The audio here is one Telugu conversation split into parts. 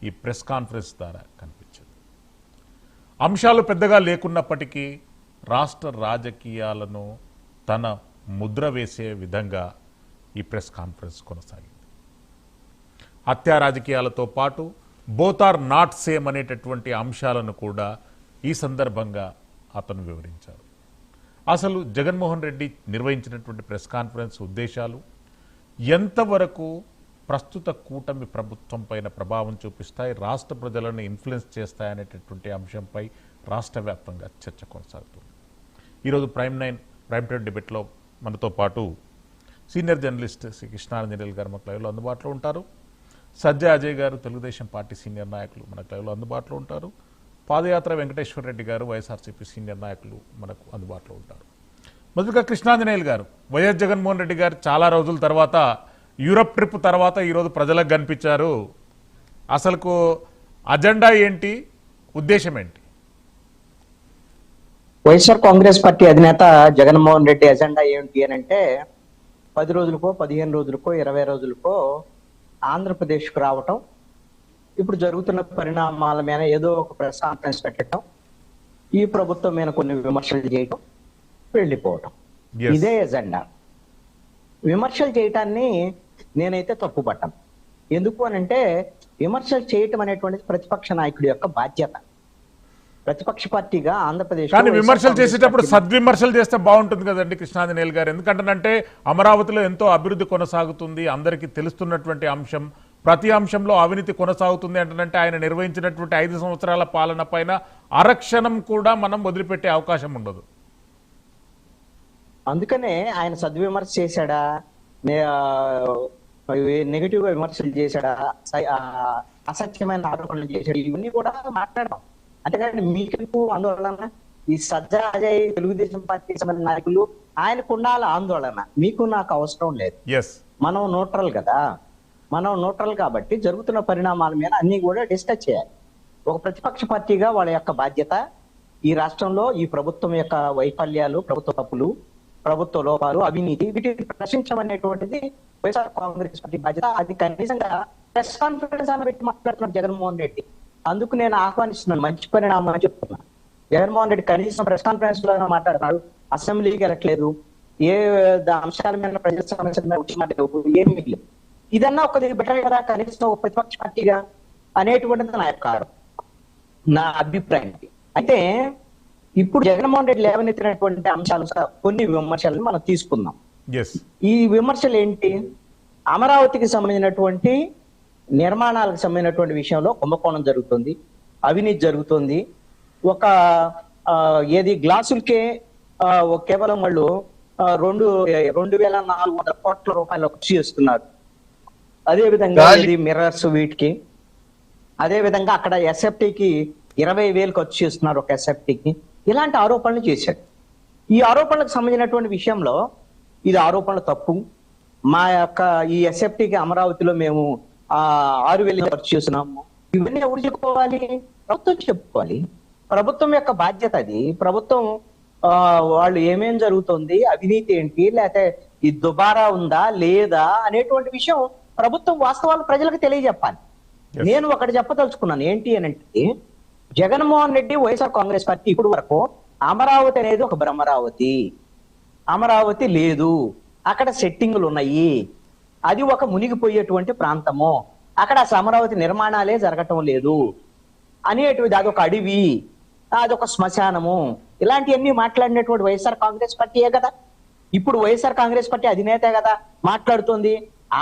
ఈ ప్రెస్ కాన్ఫరెన్స్ ద్వారా కనిపించింది. అంశాలు పెద్దగా లేకున్నప్పటికీ రాష్ట్ర రాజకీయాలను తన ముద్ర వేసే విధంగా ఈ ప్రెస్ కాన్ఫరెన్స్ కొనసాగింది. హత్యా రాజకీయాలతో పాటు బోత్ ఆర్ నాట్ సేమ్ అనేటటువంటి అంశాలను కూడా ఈ సందర్భంగా అతను వివరించారు. అసలు జగన్మోహన్ రెడ్డి నిర్వహించినటువంటి ప్రెస్ కాన్ఫరెన్స్ ఉద్దేశాలు ఎంతవరకు ప్రస్తుత కూటమి ప్రభుత్వం పైన ప్రభావం చూపిస్తాయి, రాష్ట్ర ప్రజలను ఇన్ఫ్లుయెన్స్ చేస్తాయనేటటువంటి అంశంపై రాష్ట్ర వ్యాప్తంగా చర్చ కొనసాగుతుంది. ఈరోజు ప్రైమ్ టైమ్ డిబేట్లో మనతో పాటు సీనియర్ జర్నలిస్ట్ శ్రీ కృష్ణాంజనేయులు గారు మనకు లైవ్లో అందుబాటులో ఉంటారు. సజ్జా అజయ్ గారు తెలుగుదేశం పార్టీ సీనియర్ నాయకులు మనకు లైవ్లో అందుబాటులో ఉంటారు. పాదయాత్ర వెంకటేశ్వర రెడ్డి గారు వైఎస్ఆర్సీపీ సీనియర్ నాయకులు మనకు అందుబాటులో ఉంటారు. మొదటిగా కృష్ణాంజనేయులు గారు, వైఎస్ జగన్మోహన్ రెడ్డి గారు చాలా రోజుల తర్వాత యూరప్ ట్రిప్ తర్వాత ఈరోజు ప్రజలకు కనిపించారు. అసలుకు అజెండా ఏంటి, ఉద్దేశం ఏంటి? వైఎస్ఆర్ కాంగ్రెస్ పార్టీ అధినేత జగన్మోహన్ రెడ్డి అజెండా ఏంటి అని అంటే 10 రోజులకో 15 రోజులకో 20 రోజులకో ఆంధ్రప్రదేశ్కు రావటం, ఇప్పుడు జరుగుతున్న పరిణామాల మీద ఏదో ఒక ప్రెస్ కాన్ఫరెన్స్ పెట్టడం, ఈ ప్రభుత్వం మీద కొన్ని విమర్శలు చేయటం, వెళ్ళిపోవటం, ఇదే ఎజెండా. విమర్శలు చేయటాన్ని నేనైతే తప్పుపట్టాను. ఎందుకు అని అంటే విమర్శలు చేయటం అనేటువంటిది ప్రతిపక్ష నాయకుడి యొక్క బాధ్యత. ప్రతిపక్ష పార్టీగా ఆంధ్రప్రదేశ్ కానీ విమర్శలు చేసేటప్పుడు సద్విమర్శలు చేస్తే బాగుంటుంది కదండి కృష్ణాంజనేయులు గారు. ఎందుకంటే అమరావతిలో ఎంతో అభివృద్ధి కొనసాగుతుంది, అందరికీ తెలుస్తున్నటువంటి అంశం. ప్రతి అంశంలో అవినీతి కొనసాగుతుంది అంటే ఆయన నిర్వహించినటువంటి 5 సంవత్సరాల పాలన పైన అరక్షణం కూడా మనం వదిలిపెట్టే అవకాశం ఉండదు. అందుకనే ఆయన సద్విమర్శ చేశాడా, నెగిటివ్ గా విమర్శలు చేశాడా, అసత్యమైన ఆరోపణలు చేశాడు, ఇవన్నీ కూడా మాట్లాడడం. అంతేకాని మీకెందుకు ఆందోళన? ఈ సజ్జా అజయ్ తెలుగుదేశం పార్టీ సంబంధించిన నాయకులు ఆయనకు ఉండాల ఆందోళన, మీకు నాకు అవసరం లేదు. మనం న్యూట్రల్ కదా, మనం న్యూట్రల్ కాబట్టి జరుగుతున్న పరిణామాల మీద అన్ని కూడా డిస్కస్ చేయాలి. ఒక ప్రతిపక్ష పార్టీగా వాళ్ళ యొక్క బాధ్యత ఈ రాష్ట్రంలో ఈ ప్రభుత్వం యొక్క వైఫల్యాలు, ప్రభుత్వ తప్పులు, ప్రభుత్వ లోపాలు, అవినీతి, వీటిని ప్రశ్నించడం అనేటువంటిది వైఎస్ఆర్ కాంగ్రెస్ పార్టీ బాధ్యత. అది కనీసంగా ప్రెస్ కాన్ఫరెన్స్ అని పెట్టి మాట్లాడుతున్నారు జగన్మోహన్ రెడ్డి. అందుకు నేను ఆహ్వానిస్తున్నాను, మంచి పరిణామం అని చెప్తున్నా. జగన్మోహన్ రెడ్డి కనీసం ప్రెస్ కాన్ఫరెన్స్ లో మాట్లాడుతున్నాడు, అసెంబ్లీకి వెళ్ళట్లేదు, ఏ అంశాల మీద ప్రజల సమస్యల మీద వచ్చి మాట్లాడలేదు, ఏమి మిగిలేదు. ఇదన్నా ఒక బెటర్ కదా కనీసం ఒక ప్రతిపక్ష పార్టీగా అనేటువంటిది నా యొక్క నా అభిప్రాయం. అయితే ఇప్పుడు జగన్మోహన్ రెడ్డి లేవనెత్తినటువంటి అంశాలు కొన్ని విమర్శలను మనం తీసుకుందాం. ఈ విమర్శలు ఏంటి? అమరావతికి సంబంధించినటువంటి నిర్మాణాలకు సంబంధించినటువంటి విషయంలో కుంభకోణం జరుగుతుంది, అవినీతి జరుగుతుంది. ఒక ఏది గ్లాసులకే కేవలం వాళ్ళు 2,400 కోట్ల రూపాయలు ఖర్చు చేస్తున్నారు. అదే విధంగా ఇది మిర్రర్స్ వీటికి, అదే విధంగా అక్కడ ఎస్ఎఫ్టీకి 20,000 ఖర్చు చేస్తున్నారు ఒక ఎస్ఎఫ్టీకి. ఇలాంటి ఆరోపణలు చేశాడు. ఈ ఆరోపణలకు సంబంధించినటువంటి విషయంలో ఇది ఆరోపణలు తప్పు. మా యొక్క ఈ ఎస్ఎఫ్టీకి అమరావతిలో మేము 6,000 ఖర్చు చేస్తున్నాము, ఇవన్నీ ఎవరు చెప్పుకోవాలి? ప్రభుత్వం చెప్పుకోవాలి. ప్రభుత్వం యొక్క బాధ్యత అది. ప్రభుత్వం వాళ్ళు ఏమేం జరుగుతుంది, అవినీతి ఏంటి, లేకపోతే ఈ దుబారా ఉందా లేదా అనేటువంటి విషయం ప్రభుత్వం వాస్తవాలు ప్రజలకు తెలియజెప్పాలి. నేను ఒకటి చెప్పదలుచుకున్నాను ఏంటి అని అంటే, జగన్మోహన్ రెడ్డి వైఎస్ఆర్ కాంగ్రెస్ పార్టీ ఇప్పుడు వరకు అమరావతి అనేది ఒక భ్రమరావతి, అమరావతి లేదు, అక్కడ సెట్టింగులు ఉన్నాయి, అది ఒక మునిగిపోయేటువంటి ప్రాంతము, అక్కడ అసలు అమరావతి నిర్మాణాలే జరగటం లేదు అనేటువంటిది, అదొక అడవి, అదొక శ్మశానము, ఇలాంటివన్నీ మాట్లాడినటువంటి వైఎస్ఆర్ కాంగ్రెస్ పార్టీయే కదా. ఇప్పుడు వైఎస్ఆర్ కాంగ్రెస్ పార్టీ అధినేతే కదా మాట్లాడుతుంది.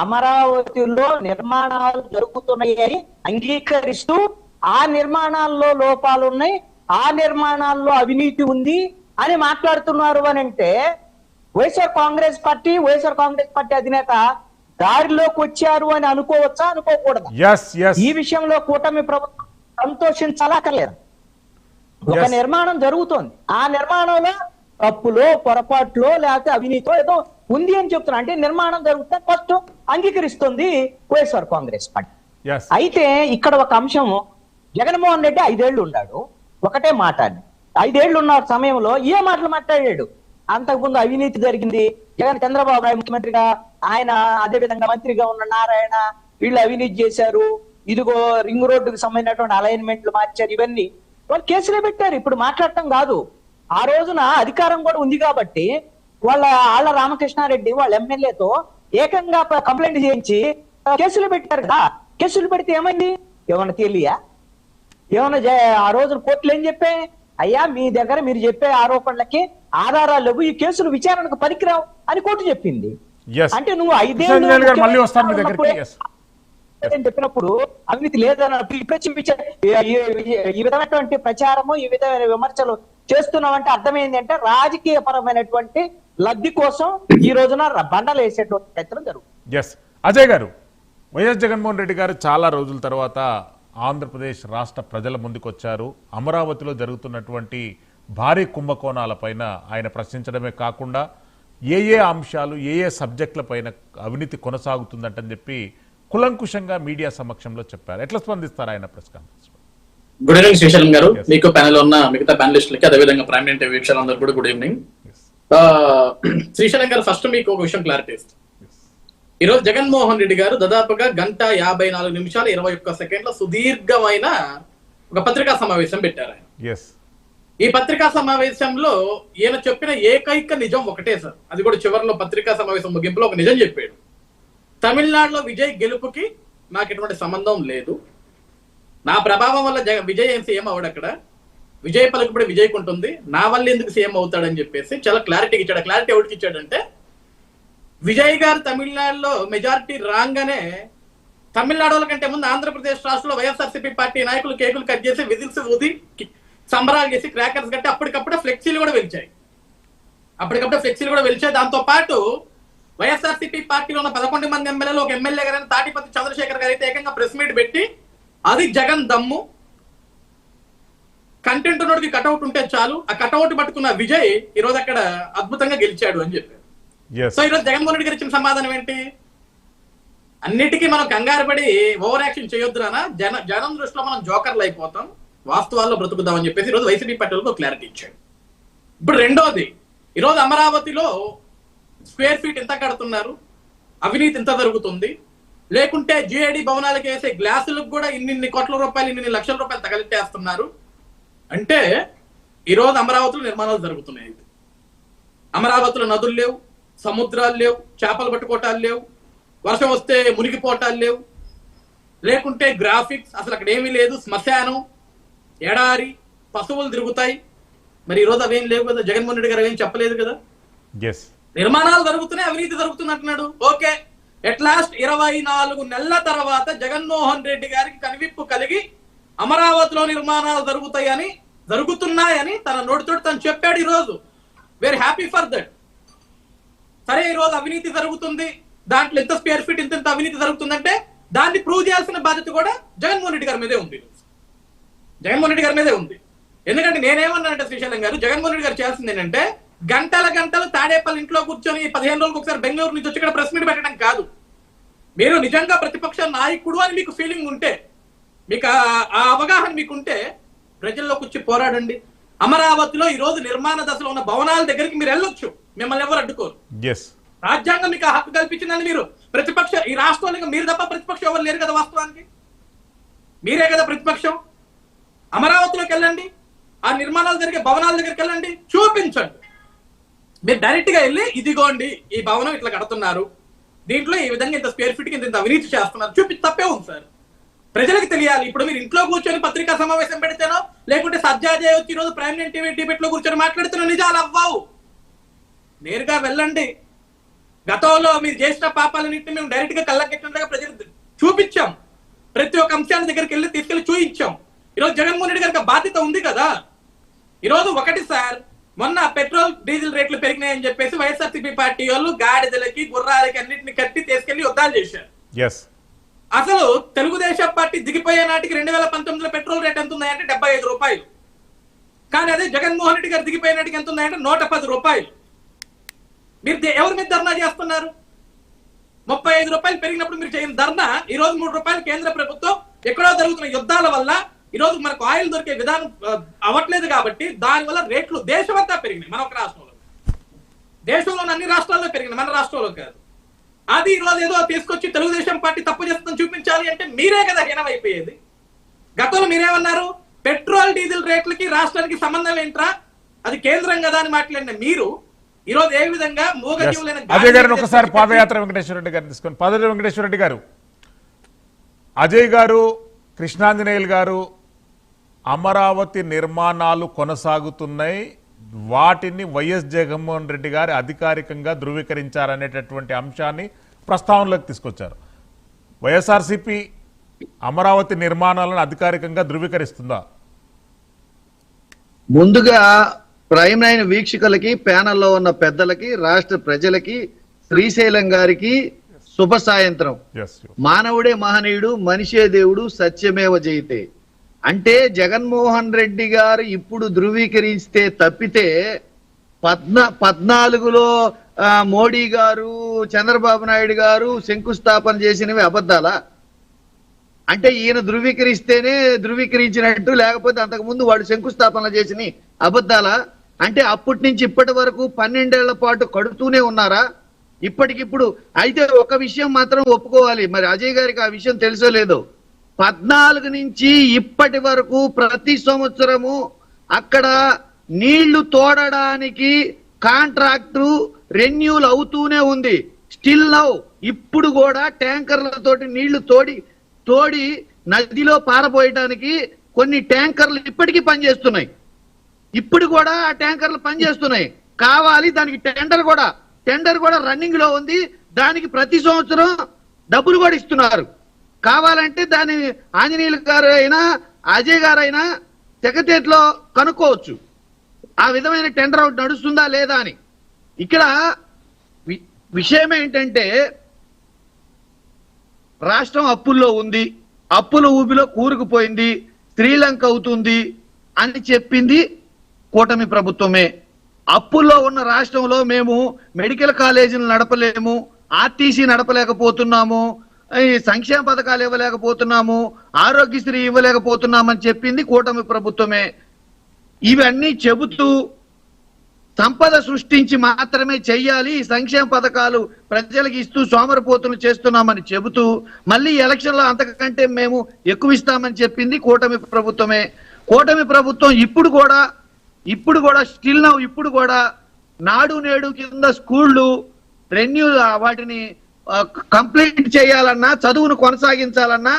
అమరావతిలో నిర్మాణాలు జరుగుతున్నాయని అంగీకరిస్తూ ఆ నిర్మాణాల్లో లోపాలు ఉన్నాయి, ఆ నిర్మాణాల్లో అవినీతి ఉంది అని మాట్లాడుతున్నారు అని అంటే వైఎస్ఆర్ కాంగ్రెస్ పార్టీ అధినేత దారిలోకి వచ్చారు అని అనుకోవచ్చా, అనుకోకూడదు? ఈ విషయంలో కూటమి ప్రభుత్వం సంతోషించాలక్కర్లేదు. ఒక నిర్మాణం జరుగుతోంది, ఆ నిర్మాణంలో తప్పులో పొరపాట్లో లేకపోతే అవినీతో ఏదో ఉంది అని చెప్తున్నా. అంటే నిర్మాణం జరుగుతుంది ఫస్ట్ అంగీకరిస్తుంది వైఎస్ఆర్ కాంగ్రెస్ పార్టీ. అయితే ఇక్కడ ఒక అంశం, జగన్మోహన్ రెడ్డి 5 ఏళ్లు ఉన్నాడు, ఒకటే మాట్లాడి 5 ఏళ్లు ఉన్న సమయంలో ఏ మాటలు మాట్లాడాడు? అంతకుముందు అవినీతి జరిగింది, చంద్రబాబు నాయుడు ముఖ్యమంత్రిగా, ఆయన అదే విధంగా మంత్రిగా ఉన్న నారాయణ, వీళ్ళు అవినీతి చేశారు, ఇదిగో రింగ్ రోడ్డుకి సంబంధించినటువంటి అలైన్మెంట్లు మార్చారు, ఇవన్నీ వాళ్ళు కేసులే పెట్టారు. ఇప్పుడు మాట్లాడటం కాదు. ఆ రోజున అధికారం కూడా ఉంది కాబట్టి వాళ్ళ ఆళ్ళ రామకృష్ణారెడ్డి వాళ్ళ ఎమ్మెల్యేతో ఏకంగా కంప్లైంట్ చేయించి కేసులు పెట్టారు కదా. కేసులు పెడితే ఏమైంది? ఏమన్నా తెలియ? ఏమన్నా ఆ రోజున కోర్టులు ఏం చెప్పాయి? అయ్యా మీ దగ్గర మీరు చెప్పే ఆరోపణలకి ఆధారాలు లేవు, ఈ కేసులు విచారణకు పనికిరావు అని కోర్టు చెప్పింది. అంటే నువ్వు 5 ఏళ్ళు మళ్ళీ వస్తాను మీ దగ్గరికి. Yes. చెప్పినప్పుడు అవినీతి లేదన్నప్పుడు ఇప్పుడు ఈ విధమైనటువంటి ప్రచారము, ఈ విధమైన విమర్శలు చేస్తున్నామంటే అర్థం ఏంటంటే రాజకీయ పరమైనటువంటి లబ్ధి కోసం ఈ రోజున బండలు వేసేటువంటి ప్రయత్నం జరుగుతుంది. ఎస్, అజయ్ గారు, వైఎస్ జగన్మోహన్ రెడ్డి గారు చాలా రోజుల తర్వాత ఆంధ్రప్రదేశ్ రాష్ట్ర ప్రజల ముందుకు వచ్చారు. అమరావతిలో జరుగుతున్నటువంటి భారీ కుంభకోణాలపైన ఆయన ప్రశ్నించడమే కాకుండా ఏ అంశాలు, ఏ సబ్జెక్టుల పైన అవినీతి కొనసాగుతుందంటని చెప్పి కులంకుశంగా మీడియా సమక్షంలో చెప్పారు. ఎట్లా స్పందిస్తారు ఆయన press conference? Good evening Srisailam గారు, మీకు ప్యానెల్ ఉన్న మిగతా ప్యానలిస్టులకి, అదేవిధంగా ప్రైమ్ టైమ్ వీక్షకులందరూ కూడా గుడ్ ఈవినింగ్. శ్రీశైలం గారు, ఫస్ట్ మీకు ఒక విషయం క్లారిటీ ఇస్తాను. ఈ రోజు జగన్మోహన్ రెడ్డి గారు దాదాపుగా 1:54:21 సుదీర్ఘమైన ఒక పత్రికా సమావేశం పెట్టారు ఆయన. ఈ పత్రికా సమావేశంలో ఈయన చెప్పిన ఏకైక నిజం ఒకటే సార్, అది కూడా చివరిలో పత్రికా సమావేశం ముగింపులో ఒక నిజం చెప్పాడు. తమిళనాడులో విజయ్ గెలుపుకి నాకు ఎటువంటి సంబంధం లేదు, నా ప్రభావం వల్ల విజయ్ ఏం సీఎం అవడు, అక్కడ విజయ్ పలుకుబడి విజయ్కి ఉంటుంది, నా వల్ల ఎందుకు సీఎం అవుతాడని చెప్పేసి చాలా క్లారిటీ ఇచ్చాడు. క్లారిటీ ఎవరికి ఇచ్చాడంటే, విజయ్ గారు తమిళనాడులో మెజారిటీ రాగానే తమిళనాడు కంటే ముందు ఆంధ్రప్రదేశ్ రాష్ట్రంలో వైఎస్ఆర్సీపీ పార్టీ నాయకులు కేకులు కట్ చేసి విజిల్స్ ఊది సంబరాలు చేసి క్రాకర్స్ కట్టి అప్పటికప్పుడే ఫ్లెక్సీలు కూడా వెలిచాయి. దాంతో పాటు వైఎస్ఆర్సీపీ పార్టీలో ఉన్న 11 మంది ఎమ్మెల్యేలు, ఒక ఎమ్మెల్యే గారైన తాటిపత్రి చంద్రశేఖర్ గారు అయితే ఏకంగా ప్రెస్ మీట్ పెట్టి అది జగన్ దమ్ము, కంటెంట్ ఉన్నోడికి కటౌట్ ఉంటే చాలు, ఆ కటౌట్ పట్టుకున్న విజయ్ ఈ రోజు అక్కడ అద్భుతంగా గెలిచాడు అని చెప్పారు. సో ఈ రోజు జగన్మోహన్ రెడ్డి గారు ఇచ్చిన సమాధానం ఏంటి? అన్నిటికీ మనం కంగారు పడి ఓవర్ యాక్షన్ చేయొద్దునా, జనం దృష్టిలో మనం జోకర్లు అయిపోతాం, వాస్తవాల్లో బ్రతుకుదామని చెప్పేసి ఈరోజు వైసీపీ పార్టీలకు క్లారిటీ ఇచ్చాడు. ఇప్పుడు రెండోది, ఈరోజు అమరావతిలో స్క్వేర్ ఫీట్ ఎంత కడుతున్నారు, అవినీతి ఎంత జరుగుతుంది, లేకుంటే జిఐడి భవనాలకు వేసే గ్లాసులకు కూడా ఇన్ని కోట్ల రూపాయలు, ఇన్ని లక్షల రూపాయలు తగలెట్టేస్తున్నారు అంటే ఈరోజు అమరావతిలో నిర్మాణాలు జరుగుతున్నాయి. అమరావతిలో నదులు లేవు, సముద్రాలు లేవు, చేపలు పట్టుకోవటాలు లేవు, వర్షం వస్తే మునిగిపోవటాలు లేవు, లేకుంటే గ్రాఫిక్స్ అసలు అక్కడ ఏమీ లేదు, శ్మశానం, ఎడారి, పశువులు తిరుగుతాయి. మరి ఈరోజు అవేం లేవు కదా, జగన్మోహన్ రెడ్డి గారు అవేం చెప్పలేదు కదా. నిర్మాణాలు జరుగుతున్నాయి, అవినీతి జరుగుతుంది అంటున్నాడు. ఓకే, ఎట్ లాస్ట్ 24 నెలల తర్వాత జగన్మోహన్ రెడ్డి గారికి కనివిప్పు కలిగి అమరావతిలో నిర్మాణాలు జరుగుతున్నాయని తన నోటితోటి తను చెప్పాడు. ఈరోజు వెరీ హ్యాపీ ఫర్ దట్. సరే, ఈరోజు అవినీతి జరుగుతుంది, దాంట్లో ఎంత స్క్వేర్ ఫీట్ ఇంత అవినీతి జరుగుతుందంటే దాన్ని ప్రూవ్ చేయాల్సిన బాధ్యత కూడా జగన్మోహన్ రెడ్డి గారి మీదే ఉంది. ఎందుకంటే నేనేమన్నానంటే శ్రీశైలం గారు, జగన్మోహన్ రెడ్డి గారు చేయాల్సింది ఏంటంటే గంటలు తాడేపల్లి ఇంట్లో కూర్చొని 15 రోజులకు ఒకసారి బెంగళూరు నుంచి వచ్చి ఇక్కడ ప్రెస్ మీట్ పెట్టడం కాదు. మీరు నిజంగా ప్రతిపక్ష నాయకుడు అని మీకు ఫీలింగ్ ఉంటే, మీకు ఆ అవగాహన మీకుంటే ప్రజల్లోకి వచ్చి పోరాడండి. అమరావతిలో ఈ రోజు నిర్మాణ దశలో ఉన్న భవనాల దగ్గరికి మీరు వెళ్ళొచ్చు, మిమ్మల్ని ఎవరు అడ్డుకోరు. రాజ్యాంగం మీకు ఆ హక్కు కల్పించిందని. మీరు ప్రతిపక్ష, ఈ రాష్ట్రంలో మీరు తప్ప ప్రతిపక్షం ఎవరు లేరు కదా, వాస్తవానికి మీరే కదా ప్రతిపక్షం. అమరావతిలోకి వెళ్ళండి, ఆ నిర్మాణాలు జరిగే భవనాల దగ్గరికి వెళ్ళండి, చూపించండి. మీరు డైరెక్ట్ గా వెళ్ళి ఇదిగోండి ఈ భవనం ఇట్లా కడుతున్నారు, దీంట్లో ఈ విధంగా ఇంత స్క్వేర్ ఫీట్ కి ఇంత అవినీతి చేస్తున్నారు, చూపించి తప్పే ఉంది సార్. ప్రజలకు తెలియాలి. ఇప్పుడు మీరు ఇంట్లో కూర్చొని పత్రికా సమావేశం పెడితేనో, లేకుంటే సజ్జాజయ్ వచ్చి ఈరోజు ప్రైమ్ టీవీ డిబేట్ లో కూర్చొని మాట్లాడుతున్న నిజాలు అవ్వవు. నేరుగా వెళ్ళండి. గతంలో మీరు చేసిన పాపాలన్నింటినీ మేము డైరెక్ట్ గా కళ్ళకెట్టినట్టుగా ప్రజలకు చూపించాం. ప్రతి ఒక్క అంశాన్ని దగ్గరికి వెళ్ళి తీసుకెళ్లి చూపించాం. ఈరోజు జగన్మోహన్ రెడ్డి గారికి బాధ్యత ఉంది కదా. ఈరోజు ఒకటి సార్, మొన్న పెట్రోల్ డీజిల్ రేట్లు పెరిగినాయని చెప్పేసి వైఎస్ఆర్సీపీ పార్టీ వాళ్ళు గాడిదలకి, గుర్రాలకి అన్నింటిని కట్టి తీసుకెళ్లి యుద్ధాలు చేశారు. అసలు తెలుగుదేశం పార్టీ దిగిపోయే నాటికి 2019లో పెట్రోల్ రేట్ ఎంత ఉన్నాయంటే 75 రూపాయలు. కానీ అదే జగన్మోహన్ రెడ్డి గారు దిగిపోయే నాటికి ఎంత ఉన్నాయంటే 110 రూపాయలు. మీరు ఎవరి మీద ధర్నా చేస్తున్నారు? 35 రూపాయలు పెరిగినప్పుడు మీరు చేయని ధర్నా ఈ రోజు 3 రూపాయలు కేంద్ర ప్రభుత్వం ఎక్కడో జరుగుతున్న యుద్ధాల వల్ల ఈ రోజు మనకు ఆయిల్ దొరికే విధానం అవ్వట్లేదు కాబట్టి దానివల్ల రేట్లు దేశమంతా పెరిగినాయి. మన ఒక రాష్ట్రంలో, దేశంలోని అన్ని రాష్ట్రాల్లో పెరిగినాయి, మన రాష్ట్రంలో కాదు. అది ఈ రోజు ఏదో తీసుకొచ్చి తెలుగుదేశం పార్టీ తప్పు చేస్తుందని చూపించాలి అంటే మీరే కదా హీనమైపోయేది. గతంలో మీరేమన్నారు, పెట్రోల్ డీజిల్ రేట్లకి రాష్ట్రానికి సంబంధం ఏంట్రా, అది కేంద్రం కదా అని మాట్లాడిన మీరు ఈ రోజు ఏ విధంగా మూగజీవులైన అజయ్ గారిని ఒకసారి పాదయాత్ర వెంకటేశ్వర రెడ్డి గారిని తీసుకొని పాదయాత్ర వెంకటేశ్వర రెడ్డి గారు, అజయ్ గారు, కృష్ణాంజనేయులు గారు, అమరావతి నిర్మాణాలు కొనసాగుతున్నాయి, వాటిని వైఎస్ జగన్మోహన్ రెడ్డి గారు అధికారికంగా ధృవీకరించారనేటటువంటి అంశాన్ని ప్రస్తావనలోకి తీసుకొచ్చారు. వైఎస్ఆర్సీపీ అమరావతి నిర్మాణాలను అధికారికంగా ధృవీకరిస్తుందా? ముందుగా ప్రైమ్ లైన్ వీక్షకులకి, ప్యానెల్లో ఉన్న పెద్దలకి, రాష్ట్ర ప్రజలకి, శ్రీశైలం గారికి శుభ సాయంత్రం. మానవుడే మహనీయుడు, మనిషే దేవుడు, సత్యమేవ జయితే. అంటే జగన్మోహన్ రెడ్డి గారు ఇప్పుడు ధృవీకరిస్తే తప్పితే 14లో మోడీ గారు, చంద్రబాబు నాయుడు గారు శంకుస్థాపన చేసినవి అబద్ధాలా? అంటే ఈయన ధృవీకరిస్తేనే ధృవీకరించినట్టు, లేకపోతే అంతకుముందు వాడు శంకుస్థాపన చేసిన అబద్ధాలా? అంటే అప్పటి నుంచి ఇప్పటి వరకు 12 ఏళ్ల పాటు కడుతూనే ఉన్నారా ఇప్పటికిప్పుడు? అయితే ఒక విషయం మాత్రం ఒప్పుకోవాలి, మరి అజయ్ గారికి ఆ విషయం తెలుసో లేదో, 14 నుంచి ఇప్పటి వరకు ప్రతి సంవత్సరము అక్కడ నీళ్లు తోడడానికి కాంట్రాక్టు రెన్యూల్ అవుతూనే ఉంది. స్టిల్ నౌ ఇప్పుడు కూడా ట్యాంకర్లతోటి నీళ్లు తోడి నదిలో పారబోయడానికి కొన్ని ట్యాంకర్లు ఇప్పటికీ పనిచేస్తున్నాయి. ఇప్పుడు కూడా ఆ ట్యాంకర్లు పనిచేస్తున్నాయి. కావాలి దానికి టెండర్ కూడా రన్నింగ్ లో ఉంది. దానికి ప్రతి సంవత్సరం డబ్బులు కూడా ఇస్తున్నారు. కావాలంటే దాని ఆంజనేయులు గారు అయినా అజయ్ గారు అయినా సెక్రటరియట్లో కనుక్కోవచ్చు ఆ విధమైన టెండర్ నడుస్తుందా లేదా అని. ఇక్కడ విషయం ఏంటంటే రాష్ట్రం అప్పుల్లో ఉంది, అప్పుల ఊబిలో కూరుకుపోయింది, శ్రీలంక అవుతుంది అని చెప్పింది కూటమి ప్రభుత్వమే. అప్పుల్లో ఉన్న రాష్ట్రంలో మేము మెడికల్ కాలేజీలు నడపలేము, ఆర్టీసీ నడపలేకపోతున్నాము, ఈ సంక్షేమ పథకాలు ఇవ్వలేకపోతున్నాము, ఆరోగ్యశ్రీ ఇవ్వలేకపోతున్నామని చెప్పింది కూటమి ప్రభుత్వమే. ఇవన్నీ చెబుతూ సంపద సృష్టించి మాత్రమే చెయ్యాలి, సంక్షేమ పథకాలు ప్రజలకు ఇస్తూ సోమరిపోతులు చేస్తున్నామని చెబుతూ మళ్ళీ ఎలక్షన్లో అంతకంటే మేము ఎక్కువ ఇస్తామని చెప్పింది కూటమి ప్రభుత్వమే. కూటమి ప్రభుత్వం ఇప్పుడు కూడా స్టిల్ నౌ ఇప్పుడు కూడా నాడు నేడు కింద స్కూళ్ళు రెన్యూ వాటిని కంప్లీట్ చేయాలన్నా, చదువును కొనసాగించాలన్నా,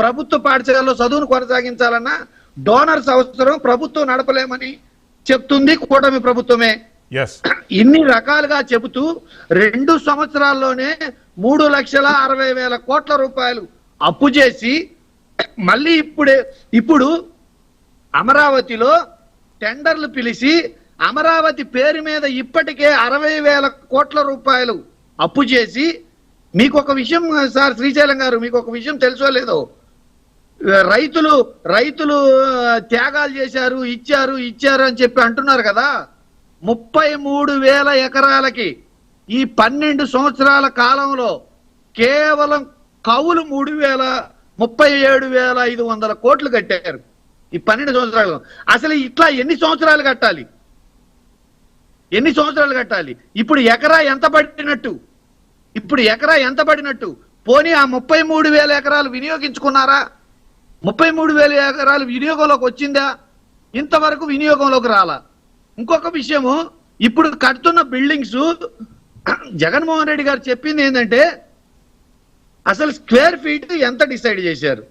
ప్రభుత్వ పాఠశాలలో చదువును కొనసాగించాలన్నా డోనర్స్ అవసరం, ప్రభుత్వం నడపలేమని చెప్తుంది కూటమి ప్రభుత్వమే. ఇన్ని రకాలుగా చెబుతూ 2 సంవత్సరాల్లోనే 3,60,000 కోట్ల రూపాయలు అప్పు చేసి మళ్ళీ ఇప్పుడు అమరావతిలో టెండర్లు పిలిచి అమరావతి పేరు మీద ఇప్పటికే 60,000 కోట్ల రూపాయలు అప్పు చేసి, మీకు ఒక విషయం సార్ శ్రీశైలం గారు, మీకు ఒక విషయం తెలుసో లేదో, రైతులు త్యాగాలు చేశారు, ఇచ్చారు అని చెప్పి అంటున్నారు కదా. 33,000 ఎకరాలకి ఈ 12 సంవత్సరాల కాలంలో కేవలం కవులు 37,500 కోట్లు కట్టారు ఈ 12 సంవత్సరాలు. అసలు ఇట్లా ఎన్ని సంవత్సరాలు కట్టాలి? ఇప్పుడు ఎకరా ఎంత పడినట్టు? పోనీ ఆ 33,000 ఎకరాలు వినియోగించుకున్నారా? 33,000 ఎకరాలు వినియోగంలోకి వచ్చిందా? ఇంతవరకు వినియోగంలోకి రాలా. ఇంకొక విషయము, ఇప్పుడు కడుతున్న బిల్డింగ్స్ జగన్మోహన్ రెడ్డి గారు చెప్పింది ఏంటంటే అసలు స్క్వేర్ ఫీట్ ఎంత డిసైడ్ చేశారు,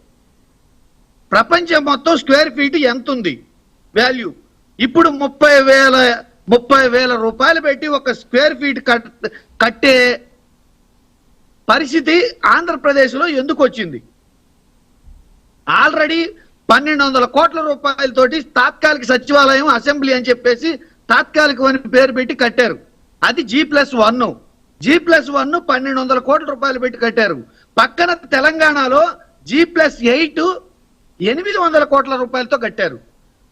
ప్రపంచం మొత్తం స్క్వేర్ ఫీట్ ఎంత ఉంది వాల్యూ. ఇప్పుడు 30,000 రూపాయలు పెట్టి ఒక స్క్వేర్ ఫీట్ కట్టే పరిస్థితి ఆంధ్రప్రదేశ్లో ఎందుకు వచ్చింది? ఆల్రెడీ 1,200 కోట్ల రూపాయలతోటి తాత్కాలిక సచివాలయం, అసెంబ్లీ అని చెప్పేసి తాత్కాలికమైన పేరు పెట్టి కట్టారు. అది G+1. G+1 1,200 కోట్ల రూపాయలు పెట్టి కట్టారు. పక్కన తెలంగాణలో G+8 800 కోట్ల రూపాయలతో కట్టారు.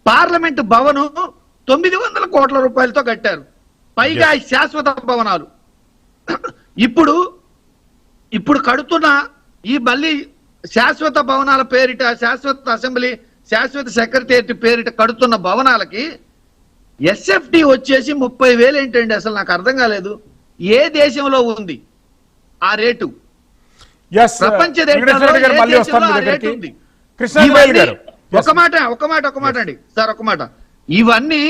పార్లమెంటు భవనం 900 కోట్ల రూపాయలతో కట్టారు. పైగా శాశ్వత భవనాలు ఇప్పుడు కడుతున్న ఈ మళ్ళీ శాశ్వత భవనాల పేరిట, శాశ్వత అసెంబ్లీ, శాశ్వత సెక్రటేరియట్ పేరిట కడుతున్న భవనాలకి SFT వచ్చేసి 30,000 ఏంటండి? అసలు నాకు అర్థం కాలేదు. ఏ దేశంలో ఉంది? ఆ రేటు. Yes, ప్రపంచ వెంకటేశ్వర రెడ్డి గారు మళ్ళీ వస్తాను మీ దేశాల్లో ఆ దగ్గరికి. రేటు ఉంది. కృష్ణాంజలి గారు ఒక మాట అండి సార్, ఒక మాట. ఇవన్నీ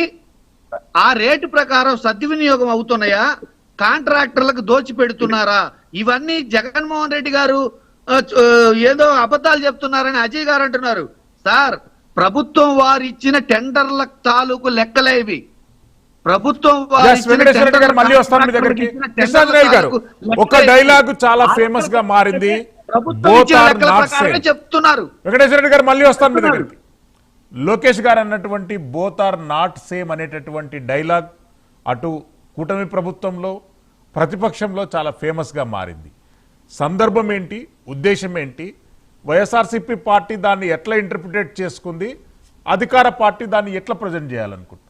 ఆ రేటు ప్రకారం సద్వినియోగం అవుతున్నాయా, కాంట్రాక్టర్లకు దోచి పెడుతున్నారా? ఇవన్నీ జగన్మోహన్ రెడ్డి గారు ఏదో అబద్ధాలు చెప్తున్నారని అజయ్ గారు అంటున్నారు. సార్, ప్రభుత్వం వారు ఇచ్చిన టెండర్ల తాలూకు లెక్కలే ఇవి. ప్రభుత్వం వెంకటేశ్వర రెడ్డి గారు మళ్ళీ వస్తాను మీ దగ్గరికి. కృష్ణాంజలి గారు, ఒక డైలాగ్ చాలా ఫేమస్ గా మారింది, బోత్ ఆర్ నాట్ సేమ్ చెప్తున్నారు. వెంకటేశ్వర రెడ్డి గారు మళ్ళీ వస్తాను మీ దగ్గరికి. లోకేష్ గారు అన్నటువంటి బోత్ ఆర్ నాట్ సేమ్ అనేటటువంటి డైలాగ్ అటు కూటమి ప్రభుత్వంలో ప్రతిపక్షంలో చాలా ఫేమస్ గా మారింది. సందర్భం ఏంటి, ఉద్దేశం ఏంటి, వైఎస్ఆర్సీపీ పార్టీ దాన్ని ఎట్లా ఇంటర్ప్రిటేట్ చేసుకుంది, అధికార పార్టీ దాన్ని ఎట్లా ప్రజెంట్ చేయాలనుకుంటుంది?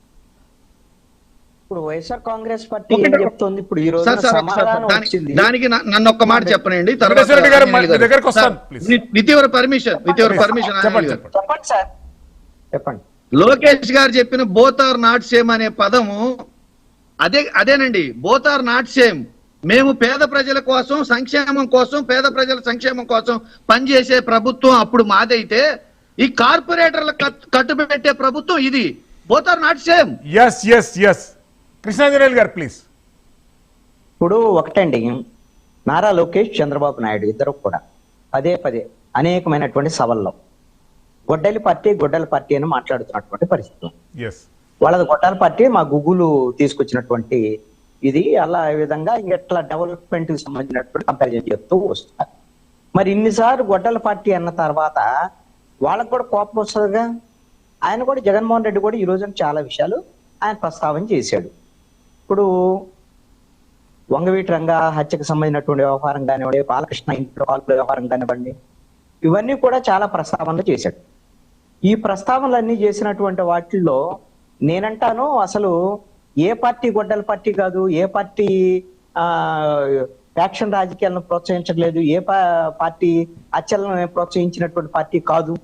ఇప్పుడు వైఎస్ఆర్ కాంగ్రెస్ పార్టీ ఏం చెప్తోంది? ఇప్పుడు ఈ రోజు సమాధానం వచ్చింది. దానికి నన్ను ఒక్క మాట చెప్పనండి. వెంకటేశ్వర రెడ్డి గారు మీ దగ్గరికి వస్తాను ప్లీజ్. విత్ పర్మిషన్ చెప్పండి. చెప్పండి సార్, చెప్పండి. లోకేష్ గారు చెప్పిన బోత్ ఆర్ నాట్ సేమ్ అనే పదము అదేనండి. Both are not same. మేము పేద ప్రజల కోసం, సంక్షేమం కోసం, పేద ప్రజల సంక్షేమం కోసం పనిచేసే ప్రభుత్వం అప్పుడు మాదైతే, ఈ కార్పొరేటర్ల కట్టుబెట్టే ప్రభుత్వం ఇది. Both are not same. Yes Krishnanjali గారు ప్లీజ్. ఇప్పుడు ఒకటండి, నారా లోకేష్, చంద్రబాబు నాయుడు ఇద్దరు కూడా పదే అనేకమైనటువంటి సభల్లో గొడ్డలి పార్టీ అని మాట్లాడుతున్నటువంటి పరిస్థితి. వాళ్ళది గొడ్డల పార్టీ, మా గుగ్గులు తీసుకొచ్చినటువంటి ఇది, అలా ఈ విధంగా ఎట్లా డెవలప్మెంట్ కి సంబంధించినటువంటి కంపారిజన్ చెప్తూ వస్తున్నారు. మరి ఇన్నిసార్లు గొడ్డల పార్టీ అన్న తర్వాత వాళ్ళకు కూడా కోపం వస్తుందిగా. ఆయన కూడా, జగన్మోహన్ రెడ్డి కూడా ఈ రోజున చాలా విషయాలు ఆయన ప్రస్తావన చేశాడు. ఇప్పుడు వంగవీటి రంగా హత్యకు సంబంధించినటువంటి వ్యవహారం కానివ్వండి, బాలకృష్ణ ఇంట్లో కాల్పుల వ్యవహారం కానివ్వండి, ఇవన్నీ కూడా చాలా ప్రస్తావనలు చేశాడు. ఈ ప్రస్తావనలన్నీ చేసినటువంటి వాటిల్లో నేనంటాను, అసలు ఏ పార్టీ గొడ్డల పార్టీ కాదు, ఏ పార్టీ ఫ్యాక్షన్ రాజకీయాలను ప్రోత్సహించట్లేదు, ఏ పార్టీ హత్యలను ప్రోత్సహించినటువంటి పార్టీ కాదు.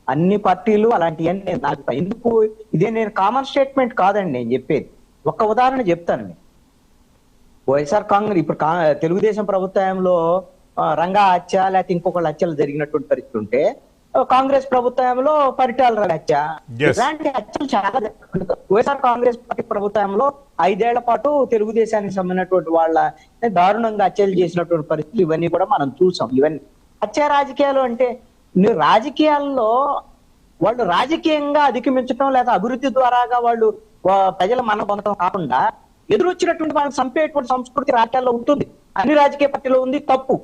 అన్ని పార్టీలు అలాంటివన్నీ నాకు ఎందుకు, ఇదే నేను కామన్ స్టేట్మెంట్ కాదండి నేను చెప్పేది. ఒక్క ఉదాహరణ చెప్తాను నేను. వైఎస్ఆర్ కాంగ్రెస్ ఇప్పుడు తెలుగుదేశం ప్రభుత్వంలో రంగా హత్య లేకపోతే ఇంకొకళ్ళ హత్యలు జరిగినటువంటి పరిస్థితి ఉంటే, కాంగ్రెస్ ప్రభుత్వంలో పరిటాల హత్య, ఇలాంటి హత్యలు చాలా. వైఎస్ఆర్ కాంగ్రెస్ పార్టీ ప్రభుత్వంలో 5 ఏళ్ల పాటు తెలుగుదేశానికి సంబంధించినటువంటి వాళ్ళ దారుణంగా హత్యలు చేసినటువంటి పరిస్థితులు ఇవన్నీ కూడా మనం చూసాం. ఇవన్నీ హత్య రాజకీయాలు అంటే, నువ్వు రాజకీయాల్లో వాళ్ళు రాజకీయంగా అధిగమించడం లేదా అభివృద్ధి ద్వారాగా వాళ్ళు ప్రజల మనం పొందడం కాకుండా ఎదురొచ్చినటువంటి వాళ్ళని చంపేటువంటి సంస్కృతి రాష్ట్రాల్లో ఉంటుంది, అన్ని రాజకీయ పార్టీలో ఉంది. తప్పు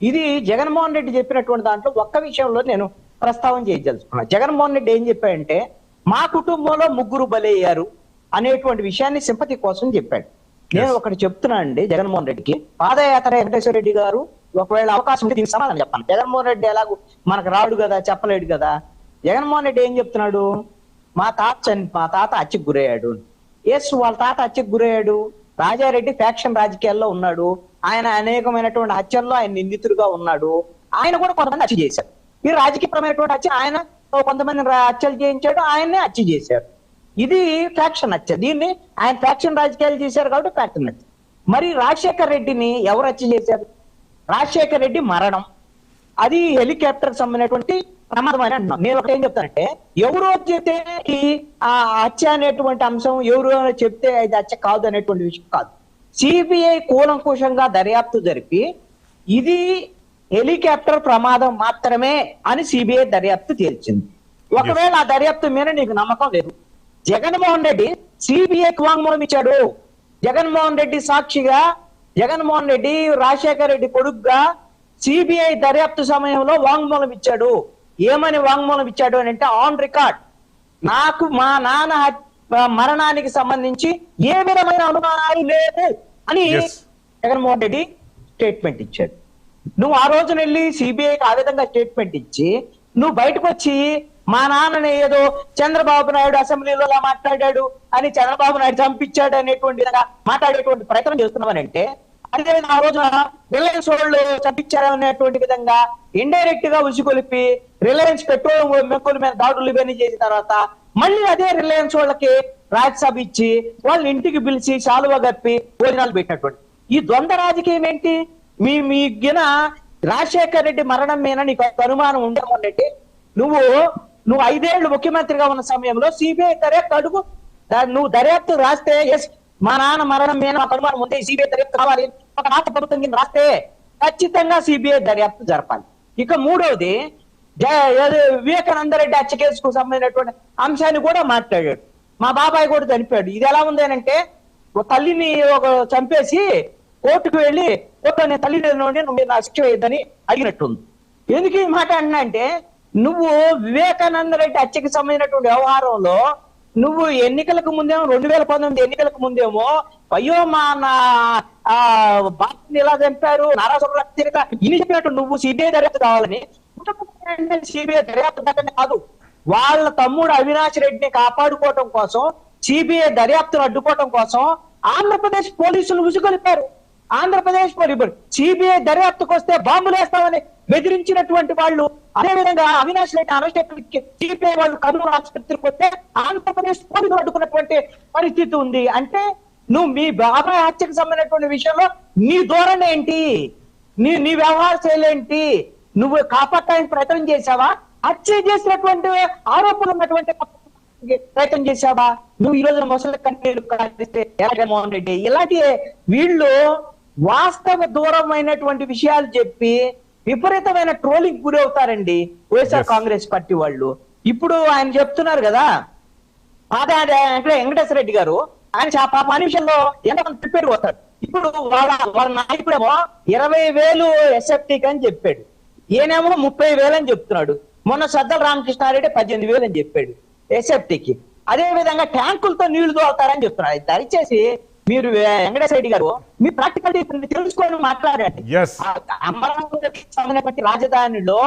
ఇది. జగన్మోహన్ రెడ్డి చెప్పినటువంటి దాంట్లో ఒక్క విషయంలో నేను ప్రస్తావన చేయదలుచుకున్నాను. జగన్మోహన్ రెడ్డి ఏం చెప్పాడంటే, మా కుటుంబంలో 3 బలయ్యారు అనేటువంటి విషయాన్ని సింపతి కోసం చెప్పాడు. నేను ఒకటి చెప్తున్నా అండి, జగన్మోహన్ రెడ్డికి పాదయాత్ర వెంకటేశ్వర రెడ్డి గారు ఒకవేళ అవకాశం ఉంటే దీనికి సమాధానం చెప్పాను. జగన్మోహన్ రెడ్డి ఎలాగూ మనకు రాడు కదా, చెప్పలేడు కదా. జగన్మోహన్ రెడ్డి ఏం చెప్తున్నాడు, మా తాత హత్యకు గురయ్యాడు. ఎస్, వాళ్ళ తాత హత్యకు గురయ్యాడు. రాజారెడ్డి ఫ్యాక్షన్ రాజకీయాల్లో ఉన్నాడు, ఆయన అనేకమైనటువంటి హత్యల్లో ఆయన నిందితుడిగా ఉన్నాడు. ఆయన కూడా కొంతమంది హత్య చేశారు. ఈ రాజకీయపరమైనటువంటి హత్య, ఆయన కొంతమంది హత్యలు చేయించాడు, ఆయన్నే హత్య చేశారు. ఇది ఫ్యాక్షన్ హత్య. దీన్ని ఆయన ఫ్యాక్షన్ రాజకీయాలు చేశారు కాబట్టి ఫ్యాక్షన్ హత్య. మరి రాజశేఖర్ రెడ్డిని ఎవరు హత్య చేశారు? రాజశేఖర్ రెడ్డి మరణం అది హెలికాప్టర్ సంబంధించినటువంటి ప్రమాదం అని అంటున్నాం. నేను ఒకటి ఏం చెప్తానంటే, ఎవరో చెప్తే ఈ ఆ హత్య అనేటువంటి అంశం ఎవరు చెప్తే ఇది హత్య కాదు అనేటువంటి విషయం కాదు. సిబిఐ కూలంకుషంగా దర్యాప్తు జరిపి ఇది హెలికాప్టర్ ప్రమాదం మాత్రమే అని సిబిఐ దర్యాప్తు తేల్చింది. ఒకవేళ ఆ దర్యాప్తు మీద నీకు నమ్మకం లేదు, జగన్మోహన్ రెడ్డి సిబిఐకి వాంగ్మూలం ఇచ్చాడు. జగన్మోహన్ రెడ్డి సాక్షిగా, జగన్మోహన్ రెడ్డి రాజశేఖర్ రెడ్డి కొడుకుగా సిబిఐ దర్యాప్తు సమయంలో వాంగ్మూలం ఇచ్చాడు. ఏమని వాంగ్మూలం ఇచ్చాడు అని అంటే, ఆన్ రికార్డ్, నాకు మా నాన్న మరణానికి సంబంధించి ఏ విధమైన అనుమానాలు లేవు అని జగన్మోహన్ రెడ్డి స్టేట్మెంట్ ఇచ్చాడు. నువ్వు ఆ రోజున వెళ్ళి సిబిఐకి ఆ విధంగా స్టేట్మెంట్ ఇచ్చి నువ్వు బయటకు వచ్చి మా నాన్నని ఏదో చంద్రబాబు నాయుడు అసెంబ్లీలో మాట్లాడాడు అని, చంద్రబాబు నాయుడు చంపించాడు అనేటువంటి విధంగా మాట్లాడేటువంటి ప్రయత్నం చేస్తున్నామనంటే, అదే ఆ రోజున రిలయన్స్ వాళ్ళు చంపించారనేటువంటి విధంగా ఇండైరెక్ట్ గా ఉసిగొలిపి రిలయన్స్ పెట్రోల్ మెక్కుల మీద దాడులు ఇవన్నీ చేసిన తర్వాత మళ్ళీ అదే రిలయన్స్ వాళ్ళకి రాజ్యసభ ఇచ్చి వాళ్ళని ఇంటికి పిలిచి శాలువా కప్పి భోజనాలు పెట్టినటువంటి ఈ ద్వంద్వ రాజకీయం ఏంటి? మీ గిన రాజశేఖర్ రెడ్డి మరణం మీద నీకు ఒక అనుమానం ఉండేమోనండి, నువ్వు 5 ఏళ్ళు ముఖ్యమంత్రిగా ఉన్న సమయంలో సిబిఐ దర్యాప్తు అడుగు. నువ్వు దర్యాప్తు రాస్తే ఎస్ మా నాన్న మరణం మీద నాకు అనుమానం ఉంది, సిబిఐ దర్యాప్తు కావాలి ఒక రాష్ట్ర ప్రభుత్వం కింద రాస్తే ఖచ్చితంగా సిబిఐ దర్యాప్తు జరపాలి. ఇక మూడవది వివేకానంద రెడ్డి హత్య కేసుకు సంబంధించినటువంటి అంశాన్ని కూడా మాట్లాడాడు. మా బాబాయ్ కూడా చనిపోయాడు. ఇది ఎలా ఉంది అంటే ఒక తల్లిని చంపేసి కోర్టుకు వెళ్ళి కోర్టు తల్లి నువ్వు నా శిక్ష వేయద్దని అడిగినట్టుంది. ఎందుకు ఈ మాట అన్నా అంటే నువ్వు వివేకానంద రెడ్డి హత్యకి సంబంధించినటువంటి వ్యవహారంలో నువ్వు ఎన్నికలకు ముందేమో 2019 ఎన్నికలకు ముందేమో అయ్యో మా బాధ్యతని ఎలా చంపారు నారాసుర ఇని చెప్పినట్టు నువ్వు సిబిఐ దర్యాప్తు కావాలని. సిబిఐ దర్యాప్తు దగ్గర కాదు, వాళ్ళ తమ్ముడు అవినాష్ రెడ్డిని కాపాడుకోవటం కోసం సిబిఐ దర్యాప్తును అడ్డుకోవటం కోసం ఆంధ్రప్రదేశ్ పోలీసులు ఉసుగొలిపారు. ఆంధ్రప్రదేశ్ పోలీసులు సిబిఐ దర్యాప్తుకు వస్తే బాంబులు వేస్తామని బెదిరించినటువంటి వాళ్ళు, అదేవిధంగా అవినాష్ రెడ్డి అరెస్ట్ సిబిఐ వాళ్ళు కర్నూలు ఆసుపత్రికి వస్తే ఆంధ్రప్రదేశ్ పోలీసులు అడ్డుకున్నటువంటి పరిస్థితి ఉంది. అంటే నువ్వు మీ బాబాయ్ హత్యకు సంబంధించినటువంటి విషయంలో నీ ధోరణి ఏంటి, నీ వ్యవహార శైలి ఏంటి? నువ్వు కాపాడటానికి ప్రయత్నం చేశావా? హత్య చేసినటువంటి ఆరోపణలు ఉన్నటువంటి ప్రయత్నం చేశావా? నువ్వు ఈ రోజు ముసలి కన్నీళ్లు కాదిస్తే జగన్మోహన్ రెడ్డి ఇలాంటి వీళ్ళు వాస్తవ దూరమైనటువంటి విషయాలు చెప్పి విపరీతమైన ట్రోలింగ్ గురి అవుతారండి వైఎస్ఆర్ కాంగ్రెస్ పార్టీ వాళ్ళు. ఇప్పుడు ఆయన చెప్తున్నారు కదా అదే వెంకటేశ్వర రెడ్డి గారు, ఆయన పాప విషయంలో ఎంతమంది ప్రిపేర్ అవుతాడు. ఇప్పుడు వాళ్ళ నాయకుడేమో 20,000 ఎస్ఎఫ్టీకి అని చెప్పాడు, ఈయనేమో 30,000 అని చెప్తున్నాడు. మొన్న సద్దల రామకృష్ణారెడ్డి 18,000 అని చెప్పాడు ఎస్ఎఫ్టీకి. అదే విధంగా ట్యాంకులతో నీళ్లు తోలుతారని చెప్తున్నాడు. దయచేసి మీరు వెంకటేశ్వర రెడ్డి గారు మీ ప్రాక్టికల్ తెలుసుకొని మాట్లాడండి. అమరావతికి సంబంధించిన రాజధానిలో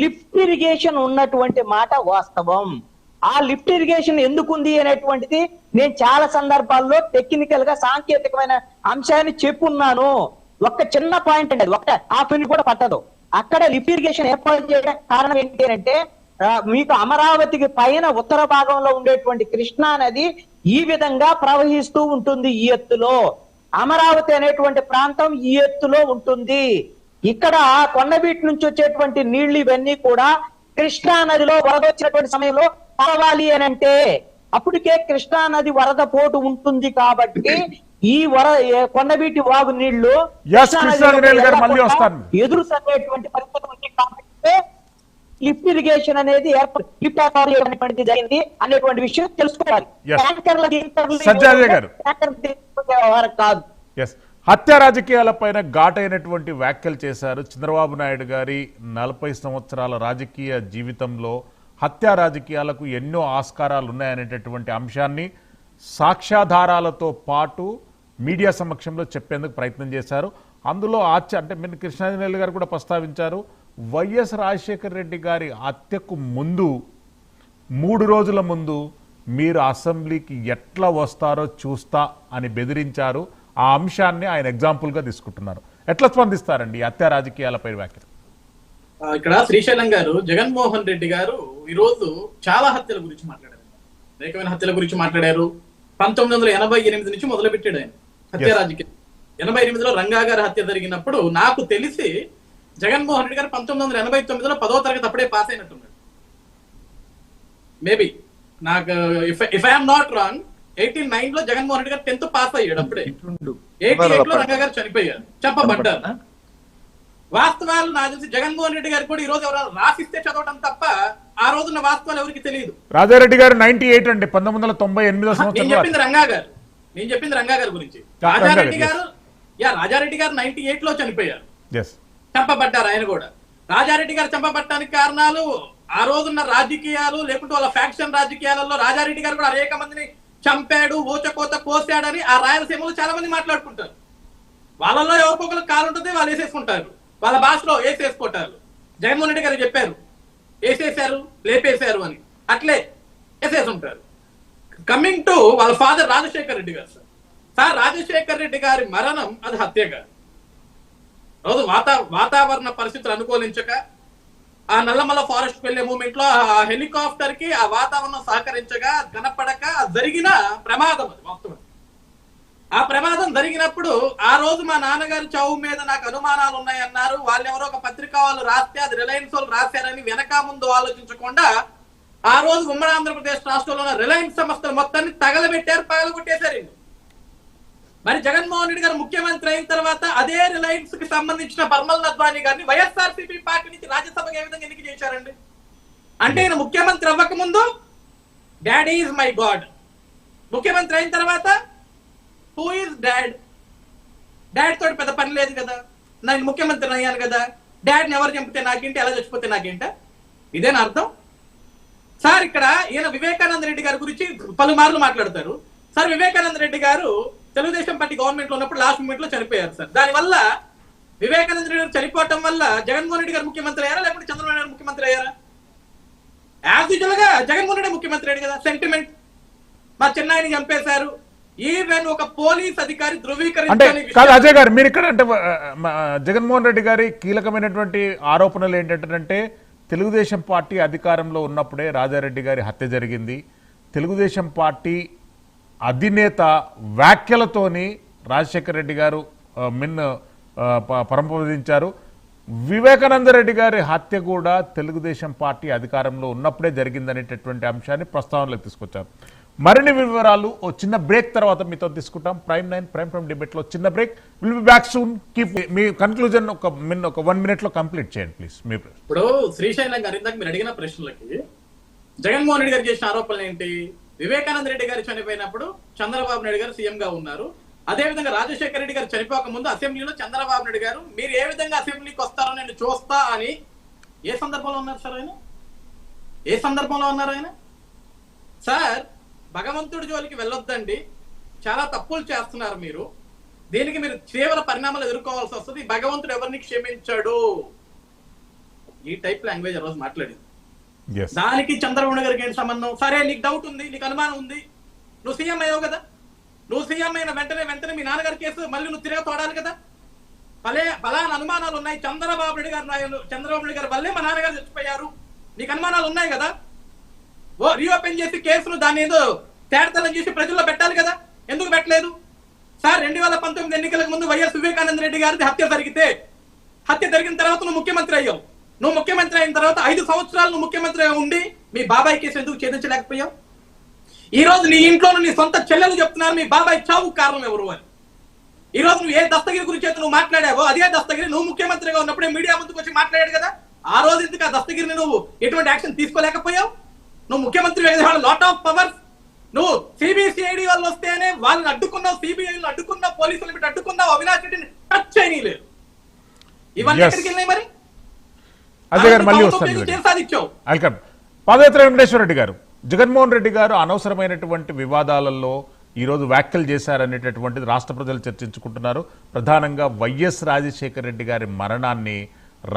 లిఫ్ట్ ఇరిగేషన్ ఉన్నటువంటి మాట వాస్తవం. ఆ లిఫ్ట్ ఇరిగేషన్ ఎందుకుంది అనేటువంటిది నేను చాలా సందర్భాల్లో టెక్నికల్ గా సాంకేతికమైన అంశాన్ని చెప్పున్నాను. ఒక చిన్న పాయింట్ అండి, అది ఒక హాఫ్ మినిట్ కూడా పట్టదు. అక్కడ లిఫ్ట్ ఇరిగేషన్ ఏర్పాటు చేయడం కారణం ఏంటి అంటే మీకు అమరావతికి పైన ఉత్తర భాగంలో ఉండేటువంటి కృష్ణా నది ఈ విధంగా ప్రవహిస్తూ ఉంటుంది. ఈ ఎత్తులో అమరావతి అనేటువంటి ప్రాంతం ఈ ఎత్తులో ఉంటుంది. ఇక్కడ కొండవీటి నుంచి వచ్చేటువంటి నీళ్లు ఇవన్నీ కూడా కృష్ణా నదిలో వరద వచ్చినటువంటి సమయంలో కావాలి అని అంటే అప్పటికే కృష్ణా నది వరద పోటు ఉంటుంది. కాబట్టి ఈ కొండవీటి వాగు నీళ్లు ఎదురు సరినటువంటి పరిస్థితి ఉంది. కాబట్టి లిఫ్ట్ ఇరిగేషన్ అనేది ఏర్పాటు జరిగింది అనేటువంటి విషయం తెలుసుకోవాలి. కాదు. హత్య రాజకీయాలపైన ఘాటైనటువంటి వ్యాఖ్యలు చేశారు చంద్రబాబు నాయుడు గారి 40 సంవత్సరాల రాజకీయ జీవితంలో హత్య రాజకీయాలకు ఎన్నో ఆస్కారాలు ఉన్నాయనేటటువంటి అంశాన్ని సాక్ష్యాధారాలతో పాటు మీడియా సమక్షంలో చెప్పేందుకు ప్రయత్నం చేశారు. అందులో అంటే మీరు కృష్ణాంజనేయులు గారు కూడా ప్రస్తావించారు, వైఎస్ రాజశేఖర రెడ్డి గారి హత్యకు ముందు 3 రోజుల ముందు మీరు అసెంబ్లీకి ఎట్లా వస్తారో చూస్తా అని బెదిరించారు. ఆ అంశాన్ని ఆయన ఎగ్జాంపుల్ గా తీసుకుంటున్నారు. ఎట్లా స్పందిస్తారండి హత్య రాజకీయాలపై వ్యాఖ్యలు? ఇక్కడ శ్రీశైలం గారు, జగన్మోహన్ రెడ్డి గారు ఈరోజు చాలా హత్యల గురించి మాట్లాడారు, అనేకమైన హత్యల గురించి మాట్లాడారు. 1988 నుంచి మొదలు పెట్టాడు ఆయన హత్య రాజకీయం. 88లో రంగా గారి హత్య జరిగినప్పుడు నాకు తెలిసి జగన్మోహన్ రెడ్డి గారు 1989లో 10వ తరగతి అప్పుడే పాస్ అయినట్టున్నాడు. మేబీ నాకు ఇఫ్ ఐఎమ్ నాట్ రాంగ్ 89లో జగన్మోహన్ రెడ్డి గారు 10th పాస్ అయ్యాడు. అప్పుడే 88లో రంగా గారు చనిపోయారు, చెప్పబడ్డారు. వాస్తవాలు నాకు తెలిసి జగన్మోహన్ రెడ్డి గారు కూడా ఈ రోజు ఎవరైనా రాసిస్తే చదవడం తప్ప ఆ రోజున్న వాస్తవాలు ఎవరికి తెలియదు. రాజారెడ్డి గారు 98 అండి, 1998 సంవత్సరం. నేను చెప్పింది రంగా గారి గురించి. రాజారెడ్డి గారు 98లో చనిపోయారు, చంపబడ్డారు. ఆయన కూడా రాజారెడ్డి గారు చంపబట్టడానికి కారణాలు ఆ రోజున్న రాజకీయాలు, లేకుంటే వాళ్ళ ఫ్యాక్షన్ రాజకీయాలలో రాజారెడ్డి గారు కూడా అనేక మందిని చంపాడు, ఊచకోత కోసాడని ఆ రాయలసీమలో చాలా మంది మాట్లాడుకుంటారు. వాళ్ళలో ఎవరికొకరు కాలు ఉంటుంది, వాళ్ళు వేసేసుకుంటారు, వాళ్ళ భాషలో వేసేసుకుంటారు. జగన్మోహన్ రెడ్డి గారు చెప్పారు వేసేసారు, లేపేశారు అని, అట్లే వేసేసుంటారు. కమింగ్ టు వాళ్ళ ఫాదర్ రాజశేఖర్ రెడ్డి గారు, సార్ రాజశేఖర్ రెడ్డి గారి మరణం అది హత్య కాదు. రోజు వాతావరణ పరిస్థితులు అనుకూలించక ఆ నల్లమల్ల ఫారెస్ట్ వెళ్లే మూమెంట్ లో ఆ హెలికాప్టర్ కి ఆ వాతావరణం సహకరించగా కనపడక జరిగిన ప్రమాదం అది. మొత్తం ఆ ప్రమాదం జరిగినప్పుడు ఆ రోజు మా నాన్నగారు చావు మీద నాకు అనుమానాలు ఉన్నాయన్నారు. వాళ్ళు ఎవరో ఒక పత్రిక వాళ్ళు రాస్తే అది రిలయన్స్ వాళ్ళు రాశారని వెనక ముందు ఆలోచించకుండా ఆ రోజు ఉమ్మడి ఆంధ్రప్రదేశ్ రాష్ట్రంలో ఉన్న రిలయన్స్ సంస్థలు మొత్తాన్ని తగలబెట్టారు, పగలగొట్టేశారు. మరి జగన్మోహన్ రెడ్డి గారు ముఖ్యమంత్రి అయిన తర్వాత అదే రిలయన్స్ కి సంబంధించిన పర్మల్ నద్వాని గారిని వైఎస్ఆర్సీపీ పార్టీ నుంచి రాజ్యసభకు ఏ విధంగా ఎన్నిక చేశారండి? అంటే ఈయన ముఖ్యమంత్రి అవ్వక ముందు డాడీ ఈజ్ మై గాడ్, ముఖ్యమంత్రి అయిన తర్వాత హూ ఈజ్ డాడ్? డాడ్ తోటి పెద్ద పని లేదు కదా, నేను ముఖ్యమంత్రిని అయ్యాను కదా, డాడ్ని ఎవరు చంపితే నాకేంటి, ఎలా చచ్చిపోతే నాకేంట? ఇదేనా అర్థం? సార్ ఇక్కడ ఈయన వివేకానంద రెడ్డి గారి గురించి పలుమార్లు మాట్లాడతారు. సార్ వివేకానంద రెడ్డి గారు తెలుగుదేశం పార్టీ గవర్నమెంట్ లో ఉన్నప్పుడు లాస్ట్ మూమెంట్ లో చనిపోయారు సార్. దానివల్ల వివేకానంద రెడ్డి గారు చనిపోవటం వల్ల జగన్మోహన్ రెడ్డి గారు ముఖ్యమంత్రి అయ్యారా, లేకపోతే చంద్రబాబు నాయుడు ముఖ్యమంత్రి అయ్యారా? యాజ్ యూజువల్ గా జగన్మోహన్ రెడ్డి ముఖ్యమంత్రి అయ్యాడు కదా. సెంటిమెంట్, మా చెన్నైని చంపేశారు, ఈవెన్ ఒక పోలీస్ అధికారి అంటే ధృవీకరించని కాదు అజయ్ గారు, మీరు ఇక్కడ అంటే జగన్మోహన్ రెడ్డి గారి కీలకమైనటువంటి ఆరోపణలు ఏంటంటే తెలుగుదేశం పార్టీ అధికారంలో ఉన్నప్పుడే రాజారెడ్డి గారి హత్య జరిగింది. తెలుగుదేశం పార్టీ అధినేత వ్యాఖ్యలతోని రాజశేఖర రెడ్డి గారు పరంపదించారు. వివేకానంద రెడ్డి గారి హత్య కూడా తెలుగుదేశం పార్టీ అధికారంలో ఉన్నప్పుడే జరిగిందనేటటువంటి అంశాన్ని ప్రస్తావనలోకి తీసుకొచ్చారు. మరిన్ని వివరాలు ఓ చిన్న బ్రేక్ తర్వాత మీతో తీసుకుంటాం. ప్రైమ్ 9 ప్రైమ్ టైమ్ డిబేట్ లో చిన్న break. Will be back soon. Keep me conclusion ఒక 1 minute లో కంప్లీట్ చేయండి ప్లీజ్. ఇప్పుడు శ్రీశైలం గారు ఇందాక మీరు అడిగిన ప్రశ్నలకి జగన్మోహన్ రెడ్డి గారు చేసిన ఆరోపణలు ఏంటి? వివేకానంద రెడ్డి గారు చనిపోయినప్పుడు చంద్రబాబు నాయుడు గారు సీఎం గా ఉన్నారు. అదే విధంగా రాజశేఖర రెడ్డి గారు చనిపోక ముందు అసెంబ్లీలో చంద్రబాబు నాయుడు గారు మీరు ఏ విధంగా అసెంబ్లీకి వస్తారో నేను చూస్తా అని ఏ సందర్భంలో ఉన్నారు సార్ ఆయన? ఏ సందర్భంలో ఉన్నారు ఆయన? సార్ భగవంతుడి జోలికి వెళ్ళొద్దండి, చాలా తప్పులు చేస్తున్నారు మీరు, దీనికి మీరు తీవ్ర పరిణామాలు ఎదుర్కోవాల్సి వస్తుంది, భగవంతుడు ఎవరిని క్షమించాడు, ఈ టైప్ లాంగ్వేజ్ ఆ రోజు మాట్లాడింది. దానికి చంద్రబాబు నాయుడు గారికి ఏంటి సంబంధం? సరే నీకు డౌట్ ఉంది, నీకు అనుమానం ఉంది, నువ్వు సీఎం అయ్యావు కదా, నువ్వు సీఎం అయిన వెంటనే మీ నాన్నగారి కేసు మళ్ళీ నువ్వు తిరగ తోడాలి కదా. ఫలానా అనుమానాలు ఉన్నాయి, చంద్రబాబు నాయుడు గారు వల్లే మా నాన్నగారు చచ్చిపోయారు, నీకు అనుమానాలు ఉన్నాయి కదా, రీఓపెన్ చేసి కేసును దాన్ని ఏదో తేడతలం చేసి ప్రజల్లో పెట్టాలి కదా, ఎందుకు పెట్టలేదు? సార్ 2019 ఎన్నికలకు ముందు వైఎస్ వివేకానంద రెడ్డి గారిది హత్య జరిగిన తర్వాత నువ్వు ముఖ్యమంత్రి అయ్యావు. నువ్వు ముఖ్యమంత్రి అయిన తర్వాత 5 సంవత్సరాలు నువ్వు ముఖ్యమంత్రిగా ఉండి మీ బాబాయ్ కేసు ఎందుకు ఛేదించలేకపోయావు? ఈ రోజు నీ ఇంట్లో నీ సొంత చెల్లెలు చెప్తున్నారు మీ బాబాయ్ చావు కారణం ఎవరు అని. ఈ రోజు నువ్వు ఏ దస్తగిరి గురించి అయితే నువ్వు మాట్లాడావో అదే దస్తగిరి నువ్వు ముఖ్యమంత్రిగా ఉన్నప్పుడే మీడియా ముందుకు వచ్చి మాట్లాడాడు కదా. ఆ రోజు ఎందుకు ఆ దస్తగిరిని నువ్వు ఎటువంటి యాక్షన్ తీసుకోలేకపోయావు? నువ్వు ముఖ్యమంత్రి లాట్ ఆఫ్ పవర్స్, నువ్వు సిబిసిఐడి వాళ్ళు వస్తేనే వాళ్ళని అడ్డుకున్నావు, సిబిఐని అడ్డుకున్నావు, పోలీసులు పెట్టి అడ్డుకున్నావు, అవినాష్ రెడ్డిని టచ్ చేయలేదు. ఇవన్నీ ఎక్కడికి వెళ్ళినాయి? మరి అజయ్ గారు మళ్ళీ వస్తారు. పాదయాత్ర వెంకటేశ్వర రెడ్డి గారు, జగన్మోహన్ రెడ్డి గారు అనవసరమైనటువంటి వివాదాలలో ఈరోజు వ్యాఖ్యలు చేశారనేటటువంటిది రాష్ట్ర ప్రజలు చర్చించుకుంటున్నారు. ప్రధానంగా వైఎస్ రాజశేఖర రెడ్డి గారి మరణాన్ని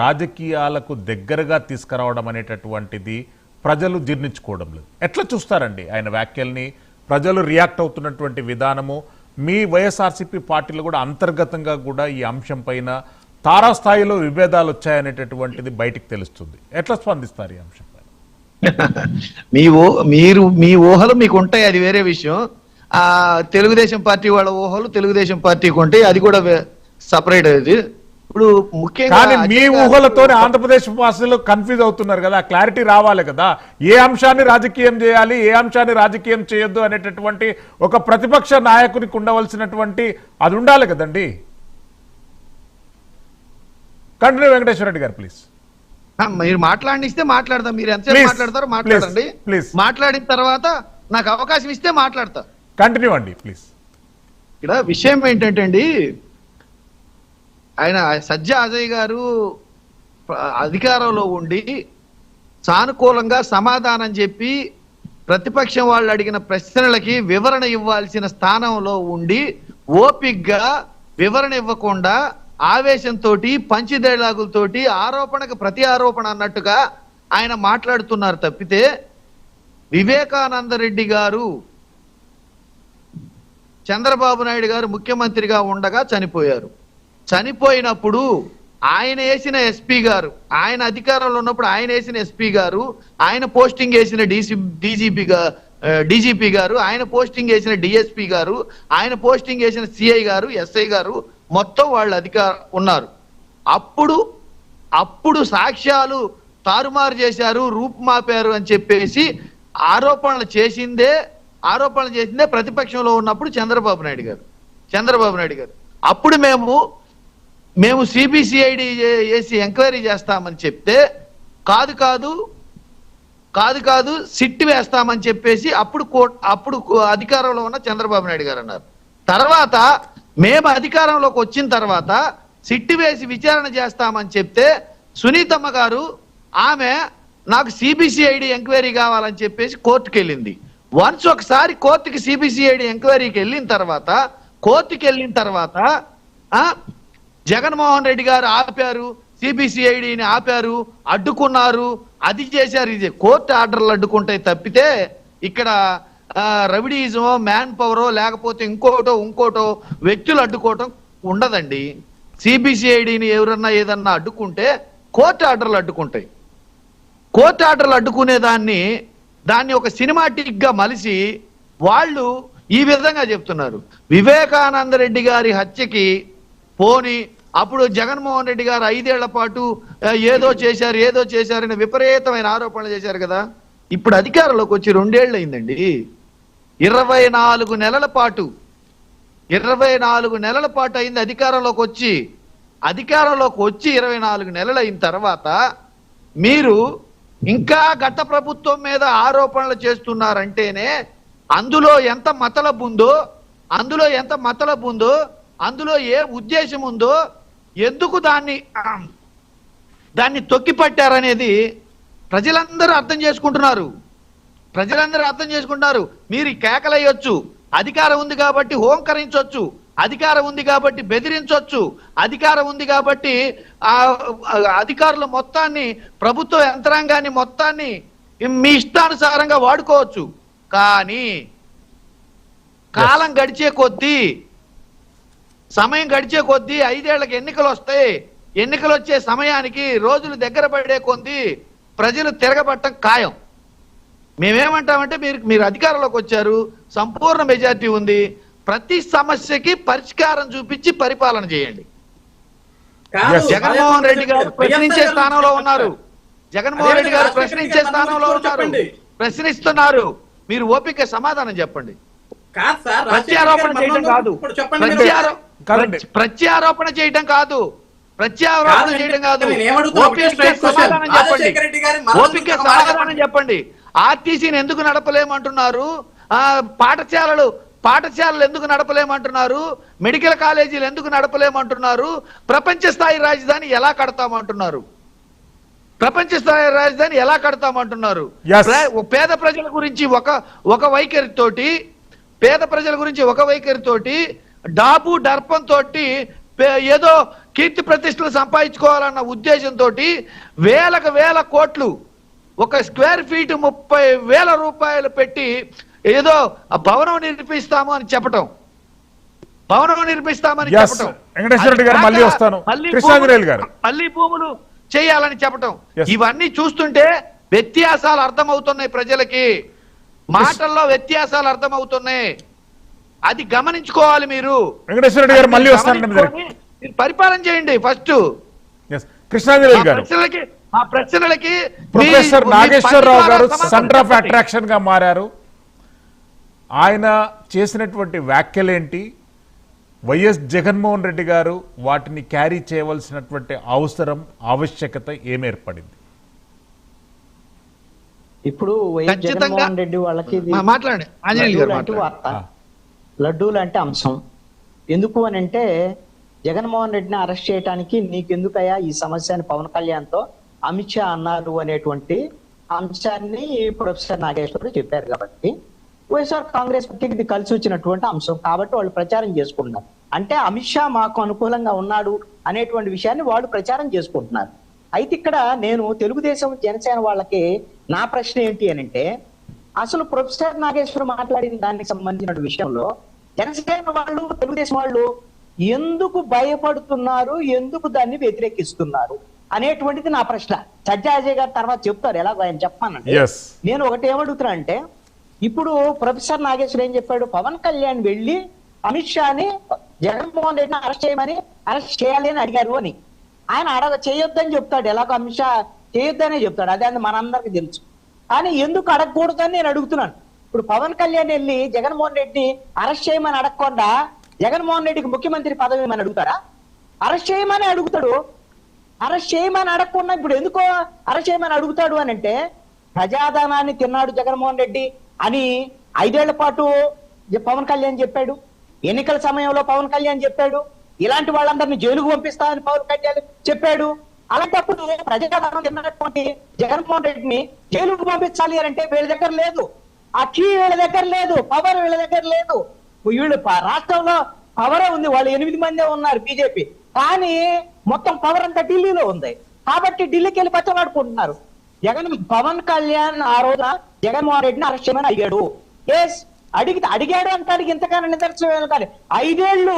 రాజకీయాలకు దగ్గరగా తీసుకురావడం అనేటటువంటిది ప్రజలు జీర్ణించుకోవడం లేదు. ఎట్లా చూస్తారండి ఆయన వ్యాఖ్యల్ని? ప్రజలు రియాక్ట్ అవుతున్నటువంటి విధానము, మీ వైఎస్ఆర్సీపీ పార్టీలో కూడా అంతర్గతంగా కూడా ఈ అంశం పైన తారాస్థాయిలో విభేదాలు వచ్చాయనేటటువంటిది బయటికి తెలుస్తుంది. ఎట్లా స్పందిస్తారు ఈ అంశం పైన? మీ ఊహలు మీకు ఉంటాయి, అది వేరే విషయం. ఆ తెలుగుదేశం పార్టీ వాళ్ళ ఊహలు తెలుగుదేశం పార్టీకి ఉంటాయి, అది కూడా సపరేట్. అది ఇప్పుడు ముఖ్యంగా మీ ఊహలతో ఆంధ్రప్రదేశ్ వాసులు కన్ఫ్యూజ్ అవుతున్నారు కదా, క్లారిటీ రావాలి కదా. ఏ అంశాన్ని రాజకీయం చేయాలి, ఏ అంశాన్ని రాజకీయం చేయొద్దు అనేటటువంటి ఒక ప్రతిపక్ష నాయకునికి ఉండవలసినటువంటి అది ఉండాలి కదండి. కంటిన్యూ వెంకటేశ్వర రెడ్డి గారు ప్లీజ్. మీరు మాట్లాడిస్తే మాట్లాడదాం, మీరు ఎంతసేపు మాట్లాడతారో మాట్లాడండి. మాట్లాడిన తర్వాత నాకు అవకాశం ఇస్తే మాట్లాడతా. కంటిన్యూ అండి ప్లీజ్. ఇక్కడ విషయం ఏంటంటే అండి, ఆయన సజ్జా అజయ్ గారు అధికారంలో ఉండి సానుకూలంగా సమాధానం చెప్పి ప్రతిపక్షం వాళ్ళు అడిగిన ప్రశ్నలకి వివరణ ఇవ్వాల్సిన స్థానంలో ఉండి ఓపిగ్గా వివరణ ఇవ్వకుండా ఆవేశంతో పంచి డైలాగులతోటి ఆరోపణకు ప్రతి ఆరోపణ అన్నట్టుగా ఆయన మాట్లాడుతున్నారు తప్పితే, వివేకానంద రెడ్డి గారు చంద్రబాబు నాయుడు గారు ముఖ్యమంత్రిగా ఉండగా చనిపోయారు. చనిపోయినప్పుడు ఆయన వేసిన ఎస్పీ గారు, ఆయన అధికారంలో ఉన్నప్పుడు ఆయన వేసిన ఎస్పీ గారు, ఆయన పోస్టింగ్ వేసిన డీజీపీ డీజీపీ గారు, ఆయన పోస్టింగ్ చేసిన డిఎస్పీ గారు, ఆయన పోస్టింగ్ చేసిన సిఐ గారు, ఎస్ఐ గారు, మొత్తం వాళ్ళు ఉన్నారు. అప్పుడు సాక్ష్యాలు తారుమారు చేశారు, రూపుమాపారు అని చెప్పేసి ఆరోపణలు చేసిందే ప్రతిపక్షంలో ఉన్నప్పుడు చంద్రబాబు నాయుడు గారు. అప్పుడు మేము సిబిసిఐడి చేసి ఎంక్వైరీ చేస్తామని చెప్తే కాదు సిట్ వేస్తామని చెప్పేసి అప్పుడు అధికారంలో ఉన్న చంద్రబాబు నాయుడు గారు అన్నారు. తర్వాత మేము అధికారంలోకి వచ్చిన తర్వాత సిట్ వేసి విచారణ చేస్తామని చెప్తే సునీతమ్మ గారు ఆమె నాకు సిబిసిఐడి ఎంక్వైరీ కావాలని చెప్పేసి కోర్టుకు వెళ్ళింది. వన్స్ ఒకసారి కోర్టుకి సిబిసిఐడి ఎంక్వైరీకి వెళ్ళిన తర్వాత జగన్మోహన్ రెడ్డి గారు ఆపారు, సిబిసిఐడిని ఆపారు, అడ్డుకున్నారు, అది చేశారు. ఇది కోర్టు ఆర్డర్లు అడ్డుకుంటాయి తప్పితే ఇక్కడ రవిడీజమో మ్యాన్ పవరో లేకపోతే ఇంకోటో వ్యక్తులు అడ్డుకోవటం ఉండదండి. సిబిసిఐడిని ఎవరన్నా ఏదన్నా అడ్డుకుంటే కోర్టు ఆర్డర్లు అడ్డుకుంటాయి. కోర్టు ఆర్డర్లు అడ్డుకునే దాన్ని ఒక సినిమాటిక్ గా మలిసి వాళ్ళు ఈ విధంగా చెప్తున్నారు. వివేకానంద రెడ్డి గారి హత్యకి పోని అప్పుడు జగన్మోహన్ రెడ్డి గారు 5 ఏళ్ల పాటు ఏదో చేశారని విపరీతమైన ఆరోపణలు చేశారు కదా. ఇప్పుడు అధికారంలోకి వచ్చి 2 ఏళ్ళు అయిందండి. 24 నెలల పాటు అయింది అధికారంలోకి వచ్చి 24 నెలలు అయిన తర్వాత మీరు ఇంకా గత ప్రభుత్వం మీద ఆరోపణలు చేస్తున్నారంటేనే అందులో ఎంత మతలబు ఉందో అందులో ఏ ఉద్దేశం ఉందో, ఎందుకు దాన్ని తొక్కిపట్టారనేది ప్రజలందరూ అర్థం చేసుకుంటున్నారు. మీరు కేకలయ్యొచ్చు, అధికారం ఉంది కాబట్టి హోంకరించవచ్చు, అధికారం ఉంది కాబట్టి బెదిరించవచ్చు, అధికారం ఉంది కాబట్టి అధికారుల మొత్తాన్ని, ప్రభుత్వ యంత్రాంగాన్ని మొత్తాన్ని మీ ఇష్టానుసారంగా వాడుకోవచ్చు. కానీ కాలం గడిచే కొద్దీ, సమయం గడిచే కొద్దీ 5 ఏళ్లకు ఎన్నికలు వస్తాయి. ఎన్నికలు వచ్చే సమయానికి రోజులు దగ్గర పడే కొద్దీ ప్రజలు తిరగబట్టం ఖాయం. మేమేమంటామంటే మీరు అధికారంలోకి వచ్చారు, సంపూర్ణ మెజారిటీ ఉంది, ప్రతి సమస్యకి పరిష్కారం చూపించి పరిపాలన చేయండి. జగన్మోహన్ రెడ్డి గారు ప్రశ్నించే స్థానంలో ఉన్నారు. ప్రశ్నిస్తున్నారు. మీరు ఓపిక సమాధానం చెప్పండి. ప్రత్యారోపణ చేయడం కాదు. ఓపిక సమాధానం చెప్పండి. ఆర్టీసీని ఎందుకు నడపలేమంటున్నారు? పాఠశాలలు ఎందుకు నడపలేమంటున్నారు? మెడికల్ కాలేజీలు ఎందుకు నడపలేమంటున్నారు? ప్రపంచ స్థాయి రాజధాని ఎలా కడతామంటున్నారు? పేద ప్రజల గురించి ఒక వైఖరితోటి డాబు దర్పంతో ఏదో కీర్తి ప్రతిష్టలు సంపాదించుకోవాలన్న ఉద్దేశంతో వేల కోట్లు, ఒక స్క్వేర్ ఫీట్ 30,000 రూపాయలు పెట్టి ఏదో భవనం నిర్మిస్తాము అని చెప్పటం. వెంకటేశ్వర రెడ్డి గారు మళ్ళీ వస్తాను. కృష్ణాంజనేయులు గారు మళ్ళీ భూములు చేయాలని చెప్పటం. ఇవన్నీ చూస్తుంటే వ్యత్యాసాలు అర్థమవుతున్నాయి ప్రజలకి. మాటల్లో వ్యత్యాసాలు అర్థమవుతున్నాయి. అది గమనించుకోవాలి. మీరు వెంకటేశ్వర రెడ్డి గారు మళ్ళీ వస్తాను. పరిపాలన చేయండి ఫస్ట్. కృష్ణాంజనేయులు గారు ఆ ప్రశ్నలకి ప్రొఫెసర్ నాగేశ్వరరావు గారు సెంటర్ ఆఫ్ అట్రాక్షన్ గా మారారు. ఆయన చేసినటువంటి వ్యాఖ్యలేంటి? వైఎస్ జగన్మోహన్ రెడ్డి గారు వాటిని క్యారీ చేయవలసినటువంటి అవసరం, ఆవశ్యకత ఏమేర్పడింది? ఇప్పుడు వైఎస్ జగన్మోహన్ రెడ్డి వాళ్ళకి లడ్డూ లాంటి అంశం. ఎందుకు అని అంటే, జగన్మోహన్ రెడ్డిని అరెస్ట్ చేయడానికి నీకెందుకయ్యా ఈ సమస్య అని పవన్ కళ్యాణ్తో అమిత్ షా అన్నారు అనేటువంటి అంశాన్ని ప్రొఫెసర్ నాగేశ్వరరావు చెప్పారు. కాబట్టి వైఎస్ఆర్ కాంగ్రెస్ పార్టీకి ఇది కలిసి వచ్చినటువంటి అంశం కాబట్టి వాళ్ళు ప్రచారం చేసుకుంటున్నారు. అంటే అమిత్ షా మాకు అనుకూలంగా ఉన్నాడు అనేటువంటి విషయాన్ని వాళ్ళు ప్రచారం చేసుకుంటున్నారు. అయితే ఇక్కడ నేను తెలుగుదేశం జనసేన వాళ్ళకి నా ప్రశ్న ఏంటి అని అంటే, అసలు ప్రొఫెసర్ నాగేశ్వర్ మాట్లాడిన దానికి సంబంధించిన విషయంలో జనసేన వాళ్ళు, తెలుగుదేశం వాళ్ళు ఎందుకు భయపడుతున్నారు, ఎందుకు దాన్ని వ్యతిరేకిస్తున్నారు అనేటువంటిది నా ప్రశ్న. సజ్జా అజయ్ గారు తర్వాత చెప్తారు, ఎలాగో ఆయన చెప్పానండి. నేను ఒకటి ఏమడుగుతున్నా అంటే, ఇప్పుడు ప్రొఫెసర్ నాగేశ్వర్ ఏం చెప్పాడు? పవన్ కళ్యాణ్ వెళ్ళి అమిత్ షాని జగన్మోహన్ రెడ్డిని అరెస్ట్ చేయాలి అని అడిగారు అని. ఆయన చేయొద్దని చెప్తాడు, ఎలాగో అమిత్ షా చేయొద్దనే చెప్తాడు, అదే మనందరికి తెలుసు. కానీ ఎందుకు అడగకూడదని నేను అడుగుతున్నాను. ఇప్పుడు పవన్ కళ్యాణ్ వెళ్ళి జగన్మోహన్ రెడ్డిని అరెస్ట్ చేయమని అడగకుండా జగన్మోహన్ రెడ్డికి ముఖ్యమంత్రి పదవి ఏమని అడుగుతారా? అరెస్ట్ చేయమని అడుగుతాడు. అరెస్ట్ చేయమని అడగకుండా ఇప్పుడు ఎందుకో అరెస్ట్ చేయమని అడుగుతాడు అని అంటే, ప్రజాధనాన్ని తిన్నాడు జగన్మోహన్ రెడ్డి అని 5 ఏళ్ల పాటు పవన్ కళ్యాణ్ చెప్పాడు. ఎన్నికల సమయంలో పవన్ కళ్యాణ్ చెప్పాడు, ఇలాంటి వాళ్ళందరినీ జైలుకు పంపిస్తామని పవన్ కళ్యాణ్ చెప్పాడు. అలాంటప్పుడు ప్రజాధనం తిన్నటువంటి జగన్మోహన్ రెడ్డిని జైలుకు పంపించాలి అని అంటే వీళ్ళ దగ్గర లేదు, ఆ కీ వీళ్ళ దగ్గర లేదు, పవర్ వీళ్ళ దగ్గర లేదు. వీళ్ళు రాష్ట్రంలో పవరే ఉంది, వాళ్ళు 8 మందే ఉన్నారు బీజేపీ, కానీ మొత్తం పవర్ అంతా ఢిల్లీలో ఉంది. కాబట్టి ఢిల్లీకి వెళ్ళి పచ్చలాడుకుంటున్నారు. పవన్ కళ్యాణ్ ఆ రోజున జగన్మోహన్ రెడ్డిని అరెస్ట్ చేయమని అడిగాడు. అడిగాడు అంటానికి ఇంతకన్నా నిదర్శనం కానీ 5 ఏళ్ళు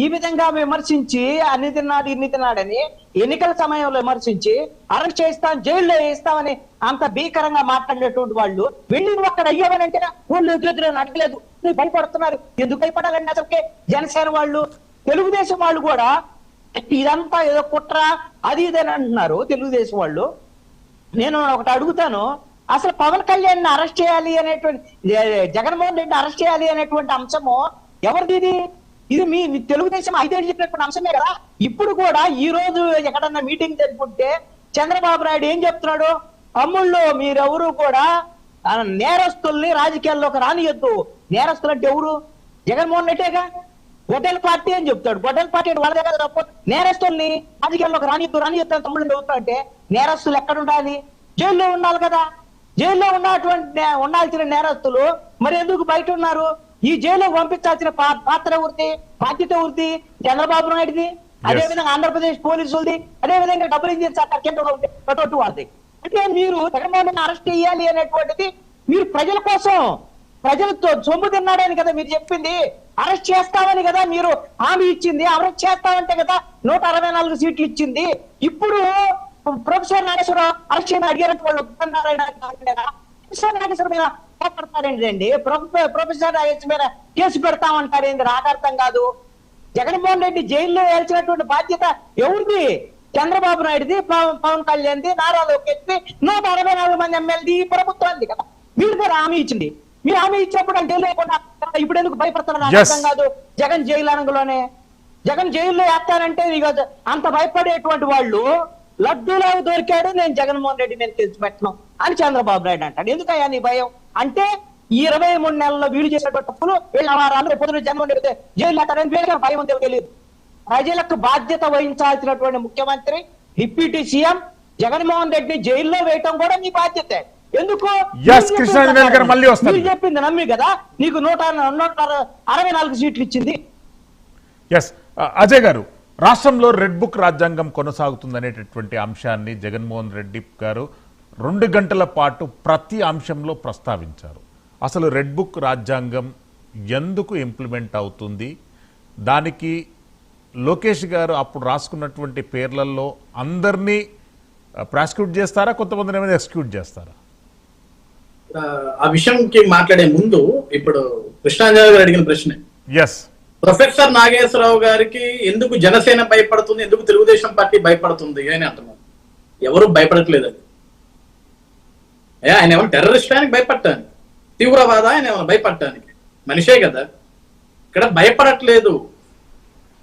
ఈ విధంగా విమర్శించి అన్ని తిన్నాడు ఇన్ని తిన్నాడని ఎన్నికల సమయంలో విమర్శించి అరెస్ట్ చేస్తాం జైల్లో వేస్తామని అంత భీకరంగా మాట్లాడేటువంటి వాళ్ళు వెళ్ళి నువ్వు అక్కడ అయ్యావని అంటే వాళ్ళు అడగలేదు, నువ్వు భయపడుతున్నారు. ఎందుకు భయపడాలండి? అసలుకే జనసేన వాళ్ళు, తెలుగుదేశం వాళ్ళు కూడా ఇదంతా ఏదో కుట్ర అది ఇదని అంటున్నారు తెలుగుదేశం వాళ్ళు. నేను ఒకటి అడుగుతాను, అసలు పవన్ కళ్యాణ్ అరెస్ట్ చేయాలి అనేటువంటి, జగన్మోహన్ రెడ్డి అరెస్ట్ చేయాలి అనేటువంటి అంశము ఎవరిది? ఇది మీ తెలుగుదేశం 5 ఏళ్ళు చెప్పినటువంటి అంశమే కదా. ఇప్పుడు కూడా ఈ రోజు ఎక్కడన్నా మీటింగ్ జరుపుకుంటే చంద్రబాబు నాయుడు ఏం చెప్తున్నాడు? తమ్ముళ్ళు మీరెవరు కూడా నేరస్తుల్ని రాజకీయాల్లోకి రానియొద్దు. నేరస్తులు అంటే ఎవరు? జగన్మోహన్ రెడ్డేగా. గొడ్డెల పార్టీ అని చెప్తాడు. గొడ్డెల పార్టీ వాళ్ళ దగ్గర నేరస్తుల్ని రాజకీయాల్లోకి రానియొద్దు అని తమ్ముళ్ళు చెబుతా అంటే నేరస్తులు ఎక్కడ ఉండాలి? జైల్లో ఉండాలి కదా. జైల్లో ఉండాల్సిన నేరస్తులు మరి ఎందుకు బయట ఉన్నారు? ఈ జైల్లో పంపించాల్సిన పాత్ర ఎవరిది? బాధ్యత ఎవరిది? చంద్రబాబు నాయుడుది, అదేవిధంగా ఆంధ్రప్రదేశ్ పోలీసులది, అదేవిధంగా డబుల్ ఇంజిన్ కింద వారిది. అంటే మీరు జగన్మోహన్ అరెస్ట్ చేయాలి అనేటువంటిది మీరు ప్రజల కోసం, ప్రజలతో సొమ్ము తిన్నాడని కదా మీరు చెప్పింది. అరెస్ట్ చేస్తామని కదా మీరు హామీ ఇచ్చింది. అరెస్ట్ చేస్తామంటే కదా 164 సీట్లు ఇచ్చింది. ఇప్పుడు ప్రొఫెసర్ నాగేశ్వరరావు అరెస్ట్ చేయమని అడిగారంటే వాళ్ళు ప్రొఫెసర్ నాగేశ్వర మీద మాట్లాడతారేంటండి? ప్రొఫెసర్ నాగేశ్వర మీద కేసు పెడతామంటారేంటి? నాకు అర్థం కాదు. జగన్మోహన్ రెడ్డి జైల్లో వేల్చినటువంటి బాధ్యత ఎవరిది? చంద్రబాబు నాయుడుది, పవన్ కళ్యాణ్ది, నారా లోకేష్ది, 164 మంది ఎమ్మెల్యేది, ఈ ప్రభుత్వానికి కదా. మీరు కూడా హామీ ఇచ్చింది. మీరు హామీ ఇచ్చినప్పుడు జైలు లేకుండా ఇప్పుడు ఎందుకు భయపడుతున్నారు? నాకు అర్థం కాదు. జగన్ జైలు అనగలోనే జగన్ జైల్లో వేస్తానంటే అంత భయపడేటువంటి వాళ్ళు లడ్డూలో దొరికాడు, నేను జగన్మోహన్ రెడ్డి నేను తెచ్చిపెట్టను అని చంద్రబాబు నాయుడు అంటాడు. ఎందుకయ్యా నీ భయం? అంటే ఈ 23 నెలల్లో వీళ్ళు చేసేటువంటి తప్పులు వీళ్ళు అవారాలు పొద్దున జగన్మోహన్ రెడ్డి జైలు వేస్తారని వీళ్ళకి భయం ఉందో తెలియదు. ప్రజలకు బాధ్యత వహించాల్సినటువంటి ముఖ్యమంత్రి, డిప్యూటీ సీఎం జగన్మోహన్ రెడ్డి జైల్లో వేయటం కూడా మీ బాధ్యతే. ఎందుకు? మీరు చెప్పింది నమ్మి కదా నీకు 164 సీట్లు ఇచ్చింది. అజయ్ గారు, రాష్ట్రంలో రెడ్ బుక్ రాజ్యాంగం కొనసాగుతుందనేటటువంటి అంశాన్ని జగన్మోహన్ రెడ్డి గారు 2 గంటల పాటు ప్రతి అంశంలో ప్రస్తావించారు. అసలు రెడ్ బుక్ రాజ్యాంగం ఎందుకు ఇంప్లిమెంట్ అవుతుంది? దానికి లోకేష్ గారు అప్పుడు రాసుకున్నటువంటి పేర్లలో అందరినీ ప్రాసిక్యూట్ చేస్తారా, కొంతమందిని ఏమైనా ఎక్స్క్యూట్ చేస్తారా? ఆ విషయంకి మాట్లాడే ముందు ఇప్పుడు కృష్ణాంజలి గారు అడిగిన ప్రశ్న, ప్రొఫెసర్ నాగేశ్వరరావు గారికి ఎందుకు జనసేన భయపడుతుంది, ఎందుకు తెలుగుదేశం పార్టీ భయపడుతుంది అని అంటున్నారు. ఎవరు భయపడట్లేదు. ఆయన ఏమైనా టెర్రరిస్ట్ ఆయనకి భయపడటానికి, తీవ్రవాద ఆయన ఏమైనా భయపడటానికి? మనిషే కదా. ఇక్కడ భయపడట్లేదు.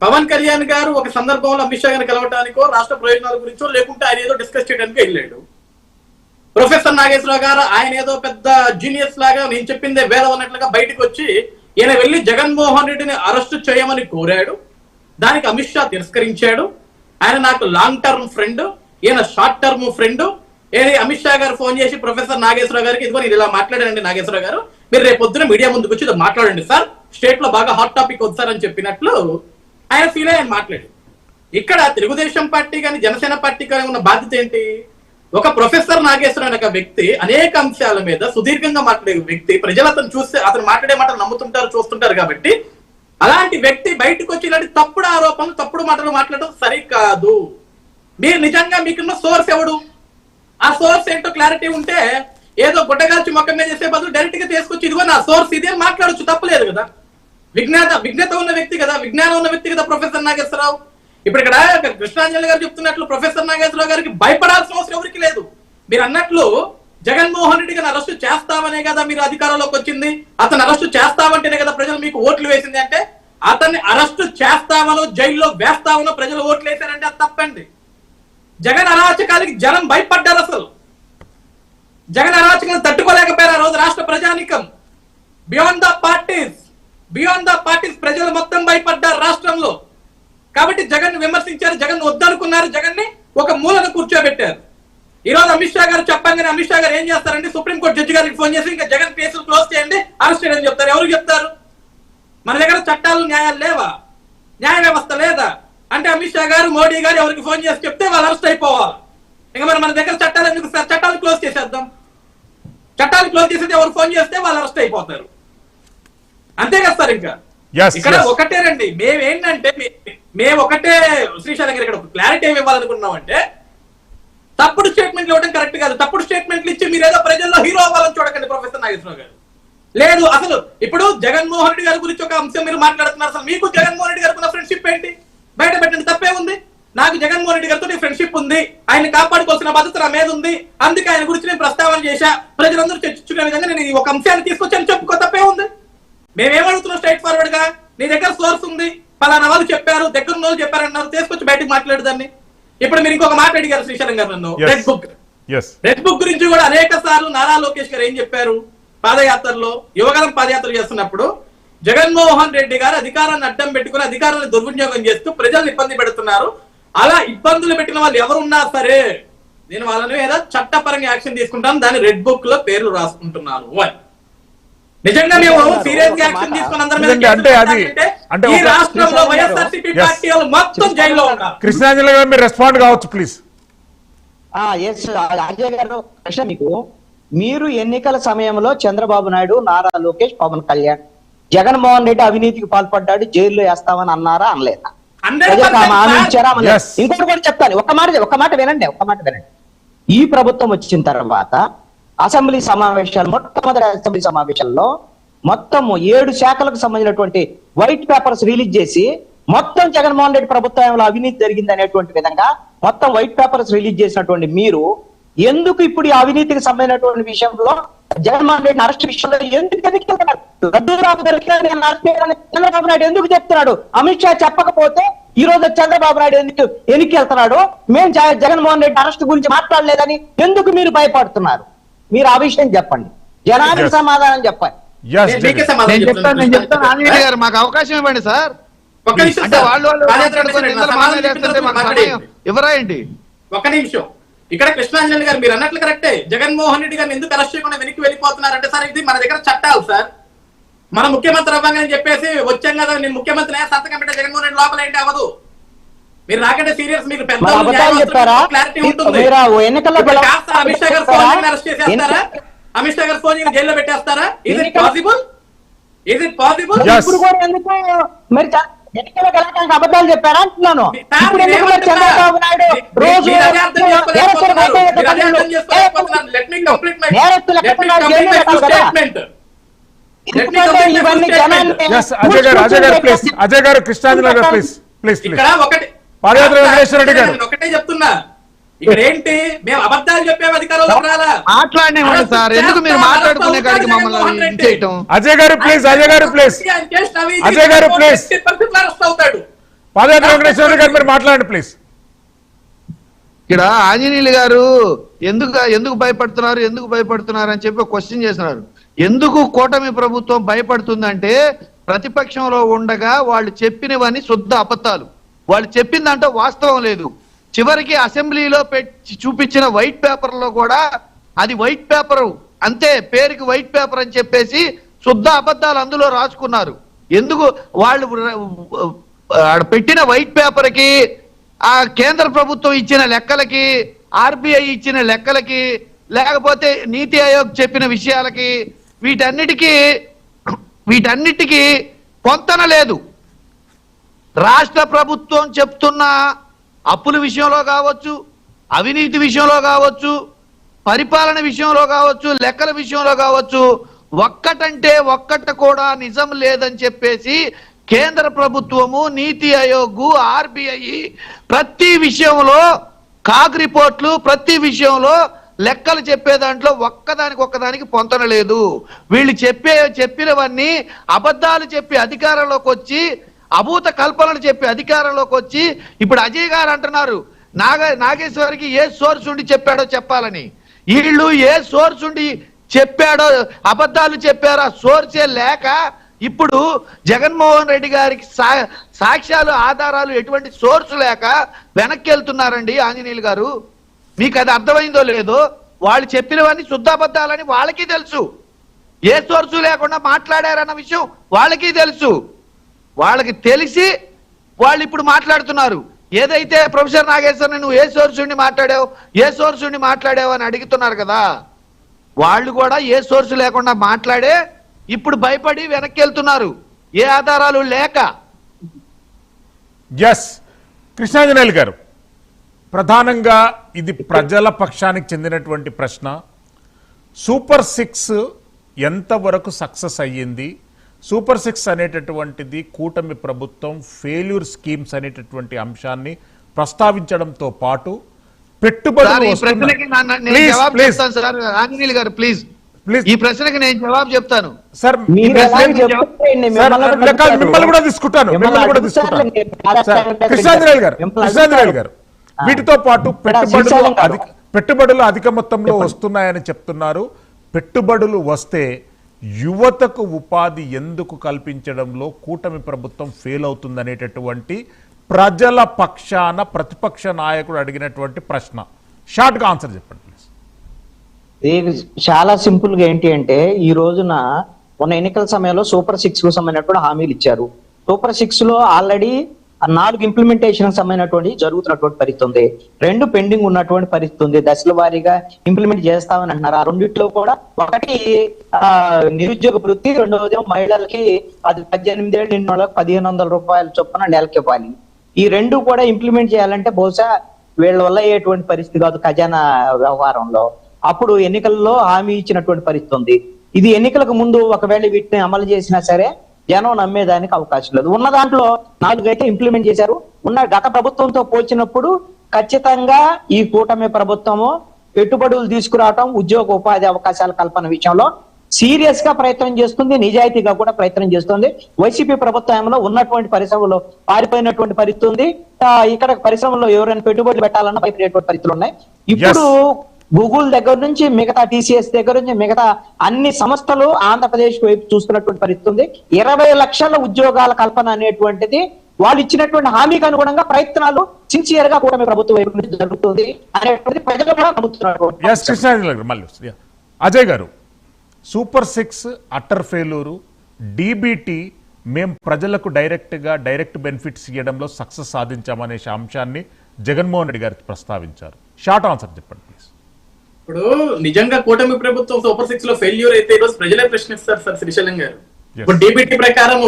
పవన్ కళ్యాణ్ గారు ఒక సందర్భంలో అమిత్ షా గారిని కలవటానికో రాష్ట్ర ప్రయోజనాల గురించో లేకుంటే ఆయన ఏదో డిస్కస్ చేయడానికి వెళ్ళాడు. ప్రొఫెసర్ నాగేశ్వరరావు గారు ఆయన ఏదో పెద్ద జీనియస్ లాగా నేను చెప్పిందే వేదం అన్నట్లుగా బయటకు వచ్చి ఈయన వెళ్ళి జగన్మోహన్ రెడ్డిని అరెస్టు చేయమని కోరాడు. దానికి అమిత్ షా తిరస్కరించాడు. ఆయన నాకు లాంగ్ టర్మ్ ఫ్రెండ్, ఈయన short term friend. Amit Shah గారు ఫోన్ చేసి ప్రొఫెసర్ నాగేశ్వరరావు గారికి ఇదిగో నేను ఇలా మాట్లాడానండి నాగేశ్వరరావు గారు, మీరు రేపు పొద్దున మీడియా ముందుకు వచ్చి ఇది మాట్లాడండి సార్, స్టేట్ లో బాగా హాట్ టాపిక్ వద్దు సార్ అని చెప్పినట్లు ఆయన ఫీల్ అయ్యి ఆయన మాట్లాడాడు. ఇక్కడ తెలుగుదేశం పార్టీ కానీ జనసేన పార్టీ కానీ ఉన్న బాధ్యత ఏంటి? ఒక ప్రొఫెసర్ నాగేశ్వరరావు అనే ఒక వ్యక్తి అనేక అంశాల మీద సుదీర్ఘంగా మాట్లాడే వ్యక్తి, ప్రజలు అతను చూస్తే అతను మాట్లాడే మాటలు నమ్ముతుంటారు, చూస్తుంటారు. కాబట్టి అలాంటి వ్యక్తి బయటకు వచ్చి ఇలాంటి తప్పుడు ఆరోపణలు, తప్పుడు మాటలు మాట్లాడడం సరికాదు. మీరు నిజంగా మీకున్న సోర్స్ ఎవడు, ఆ సోర్స్ ఏంటో క్లారిటీ ఉంటే ఏదో గుడ్డగాల్చి మొక్కమే చేసే బదులు డైరెక్ట్ గా తీసుకొచ్చి ఇదిగో నా సోర్స్ ఇది అని మాట్లాడొచ్చు, తప్పలేదు కదా. విజ్ఞత ఉన్న వ్యక్తి కదా, విజ్ఞానం ఉన్న వ్యక్తి కదా ప్రొఫెసర్ నాగేశ్వరరావు. ఇప్పుడు ఇక్కడ కృష్ణాంజలి గారు చెప్తున్నట్లు ప్రొఫెసర్ నాగేశ్వరరావు గారికి భయపడాల్సిన అవసరం ఎవరికి లేదు. మీరు అన్నట్లు జగన్మోహన్ రెడ్డి గారిని అరెస్టు చేస్తామనే కదా మీరు అధికారంలోకి వచ్చింది, అతను అరెస్టు చేస్తామంటేనే కదా ప్రజలు మీకు ఓట్లు వేసింది. అంటే అతన్ని అరెస్టు చేస్తామనో జైల్లో వేస్తామనో ప్రజలు ఓట్లు వేశారంటే అది తప్పండి. జగన్ అరాచకాలకి జనం భయపడ్డారు. అసలు జగన్ అరాచకాలు తట్టుకోలేకపోయారు ఆ రోజు రాష్ట్ర ప్రజానికం. బియాండ్ ద పార్టీస్ ప్రజలు మొత్తం భయపడ్డారు రాష్ట్రంలో. కాబట్టి జగన్ విమర్శించారు, జగన్ వద్దనుకున్నారు, జగన్ ని ఒక మూలను కూర్చోబెట్టారు. ఈ రోజు అమిత్ షా గారు చెప్పంగానే అమిత్ షా గారు ఏం చేస్తారంటే సుప్రీంకోర్టు జడ్జి గారికి ఫోన్ చేసి ఇంకా జగన్ కేసులు క్లోజ్ చేయండి, అరెస్ట్ చేయండి చెప్తారు. ఎవరు చెప్తారు? మన దగ్గర చట్టాలు న్యాయాలు లేవా? న్యాయ వ్యవస్థ లేదా? అంటే అమిత్ షా గారు మోడీ గారు ఎవరికి ఫోన్ చేసి చెప్తే వాళ్ళు అరెస్ట్ అయిపోవాలి. ఇంకా మన దగ్గర చట్టాలు ఎందుకు సార్? చట్టాలు క్లోజ్ చేసేద్దాం. చట్టాలు క్లోజ్ చేసేది ఎవరు ఫోన్ చేస్తే వాళ్ళు అరెస్ట్ అయిపోతారు. అంతే కదా సార్. ఇంకా ఇక్కడ ఒకటే రండి, మేమేంటంటే మేము ఒకటే శ్రీశైలం గారు ఇక్కడ క్లారిటీ ఏమి ఇవ్వాలనుకున్నామంటే తప్పుడు స్టేట్మెంట్లు ఇవ్వడం కరెక్ట్ కాదు. తప్పుడు స్టేట్మెంట్లు ఇచ్చి మీరు ఏదో ప్రజల్లో హీరో అవ్వాలని చూడకండి ప్రొఫెసర్ నాగేశ్వరరావు గారు. లేదు, అసలు ఇప్పుడు జగన్మోహన్ రెడ్డి గారి గురించి ఒక అంశం మీరు మాట్లాడుతున్నారు. అసలు మీకు జగన్మోహన్ రెడ్డి గారికి ఉన్న ఫ్రెండ్షిప్ ఏంటి? బయట పెట్టండి, తప్పే ఉంది. నాకు జగన్మోహన్ రెడ్డి గారితో ఫ్రెండ్షిప్ ఉంది, ఆయన కాపాడుకోవాల్సిన బాధ్యత నా మీద ఉంది, అందుకే ఆయన గురించి నేను ప్రస్తావన చేశా, ప్రజలందరూ చర్చించుకునే విధంగా నేను ఒక అంశాన్ని తీసుకొచ్చాను, చెప్పుకో, తప్పే ఉంది. మేమేమడుగుతున్నాం స్ట్రైట్ ఫార్వర్డ్ గా, నీ దగ్గర సోర్స్ ఉంది, పలానా వాళ్ళు చెప్పారు, దగ్గర ఉన్న వాళ్ళు చెప్పారన్నారు, తీసుకొచ్చి బయటకు మాట్లాడదాన్ని. ఇప్పుడు మీరు ఇంకొక మాట అడిగారు శ్రీశైలం గారు నన్ను, రెడ్ బుక్ గురించి కూడా అనేక సార్లు నారా లోకేష్ గారు ఏం చెప్పారు? పాదయాత్రలో యువగలం పాదయాత్ర చేస్తున్నప్పుడు జగన్మోహన్ రెడ్డి గారు అధికారాన్ని అడ్డం పెట్టుకుని అధికారాన్ని దుర్వినియోగం చేస్తూ ప్రజలను ఇబ్బంది పెడుతున్నారు, అలా ఇబ్బందులు పెట్టిన వాళ్ళు ఎవరున్నా సరే నేను వాళ్ళని ఏదో చట్టపరంగా యాక్షన్ తీసుకుంటాను, దాని రెడ్ బుక్ లో పేర్లు రాసుకుంటున్నాను అని. నిజంగా మేము సీరియస్ గా యాక్షన్ తీసుకుని అందరం ఈ రాష్ట్రంలో వైఎస్ఆర్సీపీ పార్టీ వాళ్ళు మొత్తం జైల్లో ఉన్నారు. కృష్ణాంజలి గారు మీరు రెస్పాండ్ కావచ్చు ప్లీజ్. అజయ్ గారు ప్రశ్న మీకు, మీరు ఎన్నికల సమయంలో చంద్రబాబు నాయుడు, నారా లోకేష్, పవన్ కళ్యాణ్ జగన్మోహన్ రెడ్డి అవినీతికి పాల్పడ్డాడు జైల్లో వేస్తామని అన్నారా అనలేదా? ఇంకోటి కూడా చెప్తాను, ఒక మాట వినండి. ఈ ప్రభుత్వం వచ్చిన తర్వాత అసెంబ్లీ సమావేశాలు, మొట్టమొదటి అసెంబ్లీ సమావేశాల్లో మొత్తం 7 శాఖలకు సంబంధించినటువంటి వైట్ పేపర్స్ రిలీజ్ చేసి మొత్తం జగన్మోహన్ రెడ్డి ప్రభుత్వంలో అవినీతి జరిగింది అనేటువంటి విధంగా మొత్తం వైట్ పేపర్స్ రిలీజ్ చేసినటువంటి మీరు ఎందుకు ఇప్పుడు ఈ అవినీతికి సంబంధించినటువంటి విషయంలో జగన్మోహన్ రెడ్డి అరెస్ట్ విషయంలో ఎందుకు వెళ్తున్నారు? చంద్రబాబు నాయుడు ఎందుకు చెప్తున్నాడు? అమిత్ షా చెప్పకపోతే ఈ రోజు చంద్రబాబు నాయుడు ఎందుకు ఎన్నికకి వెళ్తున్నాడు? మేము జగన్మోహన్ రెడ్డి అరెస్ట్ గురించి మాట్లాడలేదని ఎందుకు మీరు భయపడుతున్నారు? మీరు ఆ విషయం చెప్పండి, జనానికి సమాధానం చెప్పండి. నేను చెప్తాను ఆంజనేయ గారు, మాకు అవకాశం ఇవ్వండి సార్. అంటే వాళ్ళు ఎవరాయండి? ఒక్క నిమిషం. ఇక్కడ కృష్ణాంజలి గారు మీరు అన్నట్లు కరెక్టే, జగన్మోహన్ రెడ్డి గారిని ఎందుకు అరెస్ట్ చేయకుండా వెనక్కి వెళ్ళిపోతున్నారంటే సార్ ఇది మన దగ్గర చట్టాలు సార్. మన ముఖ్యమంత్రి అవ్వగానే చెప్పేసి వచ్చాం కదా నేను ముఖ్యమంత్రి సంతకం పెట్టే జగన్మోహన్ రెడ్డి లోపల ఏంటి అవ్వదు. మీరు నాకంటే సీరియస్, మీకు పెద్ద క్లారిటీ ఉంటుంది. అమిత్ షా గారు ఫోన్ అరెస్ట్ చేసేస్తారా? అమిత్ షా గారు ఫోన్ జైల్లో పెట్టేస్తారా? Is it possible? ఇప్పుడు కూడా ఎందుకు మరి ఎన్నికలకు వెళ్ళడానికి అబద్ధాలు చెప్పారా అంటున్నాను. ఇప్పుడు ఎందుకు మరి చంద్రబాబు నాయుడు రోజు అజయ్ గారు కృష్ణాంజలి గారు ప్లీజ్ ప్లీజ్ ఒకటే చెప్తున్నా, ఇక్కడ ఏంటి మేము అబద్ధాలు చెప్పే అధికారంలో రాలా? మాట్లాడినేమండి సార్, ఎందుకు మీరు మాట్లాడుకునే కాడికి మమ్మల్ని చేయటం? అజయ్ గారు ప్లీజ్, అజయ్ గారు ప్లీజ్, అజయ్ గారు ప్లీజ్, అవుతాడు. పాదయాత్ర వెంకటేశ్వర రెడ్డి గారు మీరు మాట్లాడండి ప్లీజ్. ఇక్కడ ఆంజనేయులు గారు ఎందుకు భయపడుతున్నారు అని చెప్పి క్వశ్చన్ చేస్తున్నారు. ఎందుకు కూటమి ప్రభుత్వం భయపడుతుందంటే ప్రతిపక్షంలో ఉండగా వాళ్ళు చెప్పినవన్నీ శుద్ధ అబద్ధాలు. వాళ్ళు చెప్పిందంటే వాస్తవం లేదు. చివరికి అసెంబ్లీలో చూపించిన వైట్ పేపర్ లో కూడా అది వైట్ పేపర్ అంతే, పేరుకి వైట్ పేపర్ అని చెప్పేసి శుద్ధ అబద్ధాలు అందులో రాసుకున్నారు. ఎందుకు వాళ్ళు పెట్టిన వైట్ పేపర్ కి, ఆ కేంద్ర ప్రభుత్వం ఇచ్చిన లెక్కలకి, ఆర్బీఐ ఇచ్చిన లెక్కలకి, లేకపోతే నీతి ఆయోగ్ చెప్పిన విషయాలకి, వీటన్నిటికీ పొంతన లేదు. రాష్ట్ర ప్రభుత్వం చెప్తున్న అప్పుల విషయంలో కావచ్చు, అవినీతి విషయంలో కావచ్చు, పరిపాలన విషయంలో కావచ్చు, లెక్కల విషయంలో కావచ్చు, ఒక్కటంటే ఒక్కట కూడా నిజం లేదని చెప్పేసి కేంద్ర ప్రభుత్వము, నీతి ఆయోగ్, ఆర్బిఐ ప్రతి విషయంలో కాగ్ రిపోర్ట్లు, ప్రతి విషయంలో లెక్కలు చెప్పే దాంట్లో ఒక్కదానికి పొంతన లేదు. వీళ్ళు చెప్పినవన్నీ అబద్ధాలు చెప్పి అధికారంలోకి వచ్చి, అభూత కల్పనలు చెప్పి అధికారంలోకి వచ్చి, ఇప్పుడు అజయ్ గారు అంటున్నారు నాగేశ్వరికి ఏ సోర్స్ ఉండి చెప్పాడో చెప్పాలని. వీళ్ళు ఏ సోర్స్ ఉండి చెప్పాడో, అబద్ధాలు చెప్పారో ఆ సోర్సే లేక ఇప్పుడు జగన్మోహన్ రెడ్డి గారికి సాక్ష్యాలు, ఆధారాలు ఎటువంటి సోర్స్ లేక వెనక్కి వెళ్తున్నారండి ఆంజనేయులు గారు. మీకు అది అర్థమైందో లేదో, వాళ్ళు చెప్పినవన్నీ శుద్ధాబద్ధాలని వాళ్ళకి తెలుసు. ఏ సోర్సు లేకుండా మాట్లాడారన్న విషయం వాళ్ళకి తెలుసు. వాళ్ళకి తెలిసి వాళ్ళు ఇప్పుడు మాట్లాడుతున్నారు. ఏదైతే ప్రొఫెసర్ నాగేశ్వరని నువ్వు ఏ సోర్స్ ఉండి మాట్లాడావు అని అడుగుతున్నారు కదా, వాళ్ళు కూడా ఏ సోర్సు లేకుండా మాట్లాడే ఇప్పుడు భయపడి వెనక్కి వెళ్తున్నారు, ఏ ఆధారాలు లేక. ఎస్ కృష్ణాంజనేయులు గారు, ప్రధానంగా ఇది ప్రజల పక్షానికి చెందినటువంటి ప్రశ్న. సూపర్ 6 ఎంతవరకు సక్సెస్ అయ్యింది? సూపర్ 6 అనేటటువంటిది కూటమి ప్రభుత్వం ఫెయిల్యూర్ స్కీమ్స్ అనేటటువంటి అంశాన్ని ప్రస్తావించడంతో పాటు పెట్టుబడులు ఈ ప్రశ్నకి నేను జవాబు చెప్తాను సార్. మిమ్మల్ని కూడా తీసుకుంటాను. కృష్ణాంజనేయులు గారు, వీటితో పాటు పెట్టుబడులు అధిక మొత్తంలో వస్తున్నాయని చెప్తున్నారు. పెట్టుబడులు వస్తే యువతకు ఉపాధి ఎందుకు కల్పించడంలో కూటమి ప్రభుత్వం ఫెయిల్ అవుతుందనేటటువంటి ప్రజల పక్షాన ప్రతిపక్ష నాయకుడు అడిగినటువంటి ప్రశ్న. షార్ట్ గా ఆన్సర్ చెప్పండి ప్లీజ్. చాలా సింపుల్ గా ఏంటి అంటే, ఈ రోజున మొన్న ఎన్నికల సమయంలో సూపర్ 6 కు సంబంధించినటువంటి హామీలు ఇచ్చారు. సూపర్ 6 లో ఆల్రెడీ 4 ఇంప్లిమెంటేషన్ సంబంధించినటువంటి జరుగుతున్నటువంటి పరిస్థితి ఉంది. 2 పెండింగ్ ఉన్నటువంటి పరిస్థితి ఉంది. దశల వారీగా ఇంప్లిమెంట్ చేస్తామని అంటున్నారు. ఆ రెండిట్లో కూడా ఒకటి నిరుద్యోగ వృత్తి, రెండవది మహిళలకి అది 18 ఏళ్ళు నిన్న వాళ్ళకి 1500 రూపాయల చొప్పున నెలకి ఇవ్వాలి. ఈ 2 కూడా ఇంప్లిమెంట్ చేయాలంటే బహుశా వీళ్ళ వల్ల అయ్యేటువంటి పరిస్థితి కాదు ఖజానా వ్యవహారంలో. అప్పుడు ఎన్నికల్లో హామీ ఇచ్చినటువంటి పరిస్థితి ఉంది. ఇది ఎన్నికలకు ముందు ఒకవేళ వీటిని అమలు చేసినా సరే జనం నమ్మేదానికి అవకాశం లేదు. ఉన్న దాంట్లో 4 అయితే ఇంప్లిమెంట్ చేశారు. ఉన్న గత ప్రభుత్వంతో పోల్చినప్పుడు ఖచ్చితంగా ఈ కూటమి ప్రభుత్వము పెట్టుబడులు తీసుకురావటం, ఉద్యోగ ఉపాధి అవకాశాల కల్పన విషయంలో సీరియస్ గా ప్రయత్నం చేస్తుంది, నిజాయితీగా కూడా ప్రయత్నం చేస్తుంది. వైసీపీ ప్రభుత్వంలో ఉన్నటువంటి పరిశ్రమలో పారిపోయినటువంటి పరిస్థితి ఉంది. ఇక్కడ పరిశ్రమలో ఎవరైనా పెట్టుబడులు పెట్టాలన్నా భయపడేటువంటి పరిస్థితులు ఉన్నాయి. ఇప్పుడు గూగుల్ దగ్గర నుంచి మిగతా TCS దగ్గర నుంచి మిగతా అన్ని సంస్థలు ఆంధ్రప్రదేశ్ వైపు చూస్తున్నటువంటి పరిస్థితి ఉంది. 20 లక్షల ఉద్యోగాల కల్పన అనేటువంటిది వాళ్ళు ఇచ్చినటువంటి హామీకి అనుగుణంగా ప్రయత్నాలు సిన్సియర్ గా కూడా ప్రభుత్వం వైపు నుంచి జరుగుతుంది అనేటువంటిది ప్రజలు కూడా నమ్ముతున్నారు. అజయ్ గారు, సూపర్ 6 అట్టర్ ఫెయిల్యూరు, DBT మేము ప్రజలకు డైరెక్ట్ బెనిఫిట్స్ ఇవ్వడంలో సక్సెస్ సాధించామనే అంశాన్ని జగన్మోహన్ రెడ్డి గారికి ప్రస్తావించారు. షార్ట్ ఆన్సర్ చెప్పండి ప్లీజ్. ఇప్పుడు నిజంగా కూటమి ప్రభుత్వం సూపర్ 6 లో ఫెయిల్యూర్ అయితే ఈరోజు ప్రజలే ప్రశ్నిస్తారు సార్ శ్రీశైలం గారు. ఇప్పుడు DBT ప్రకారం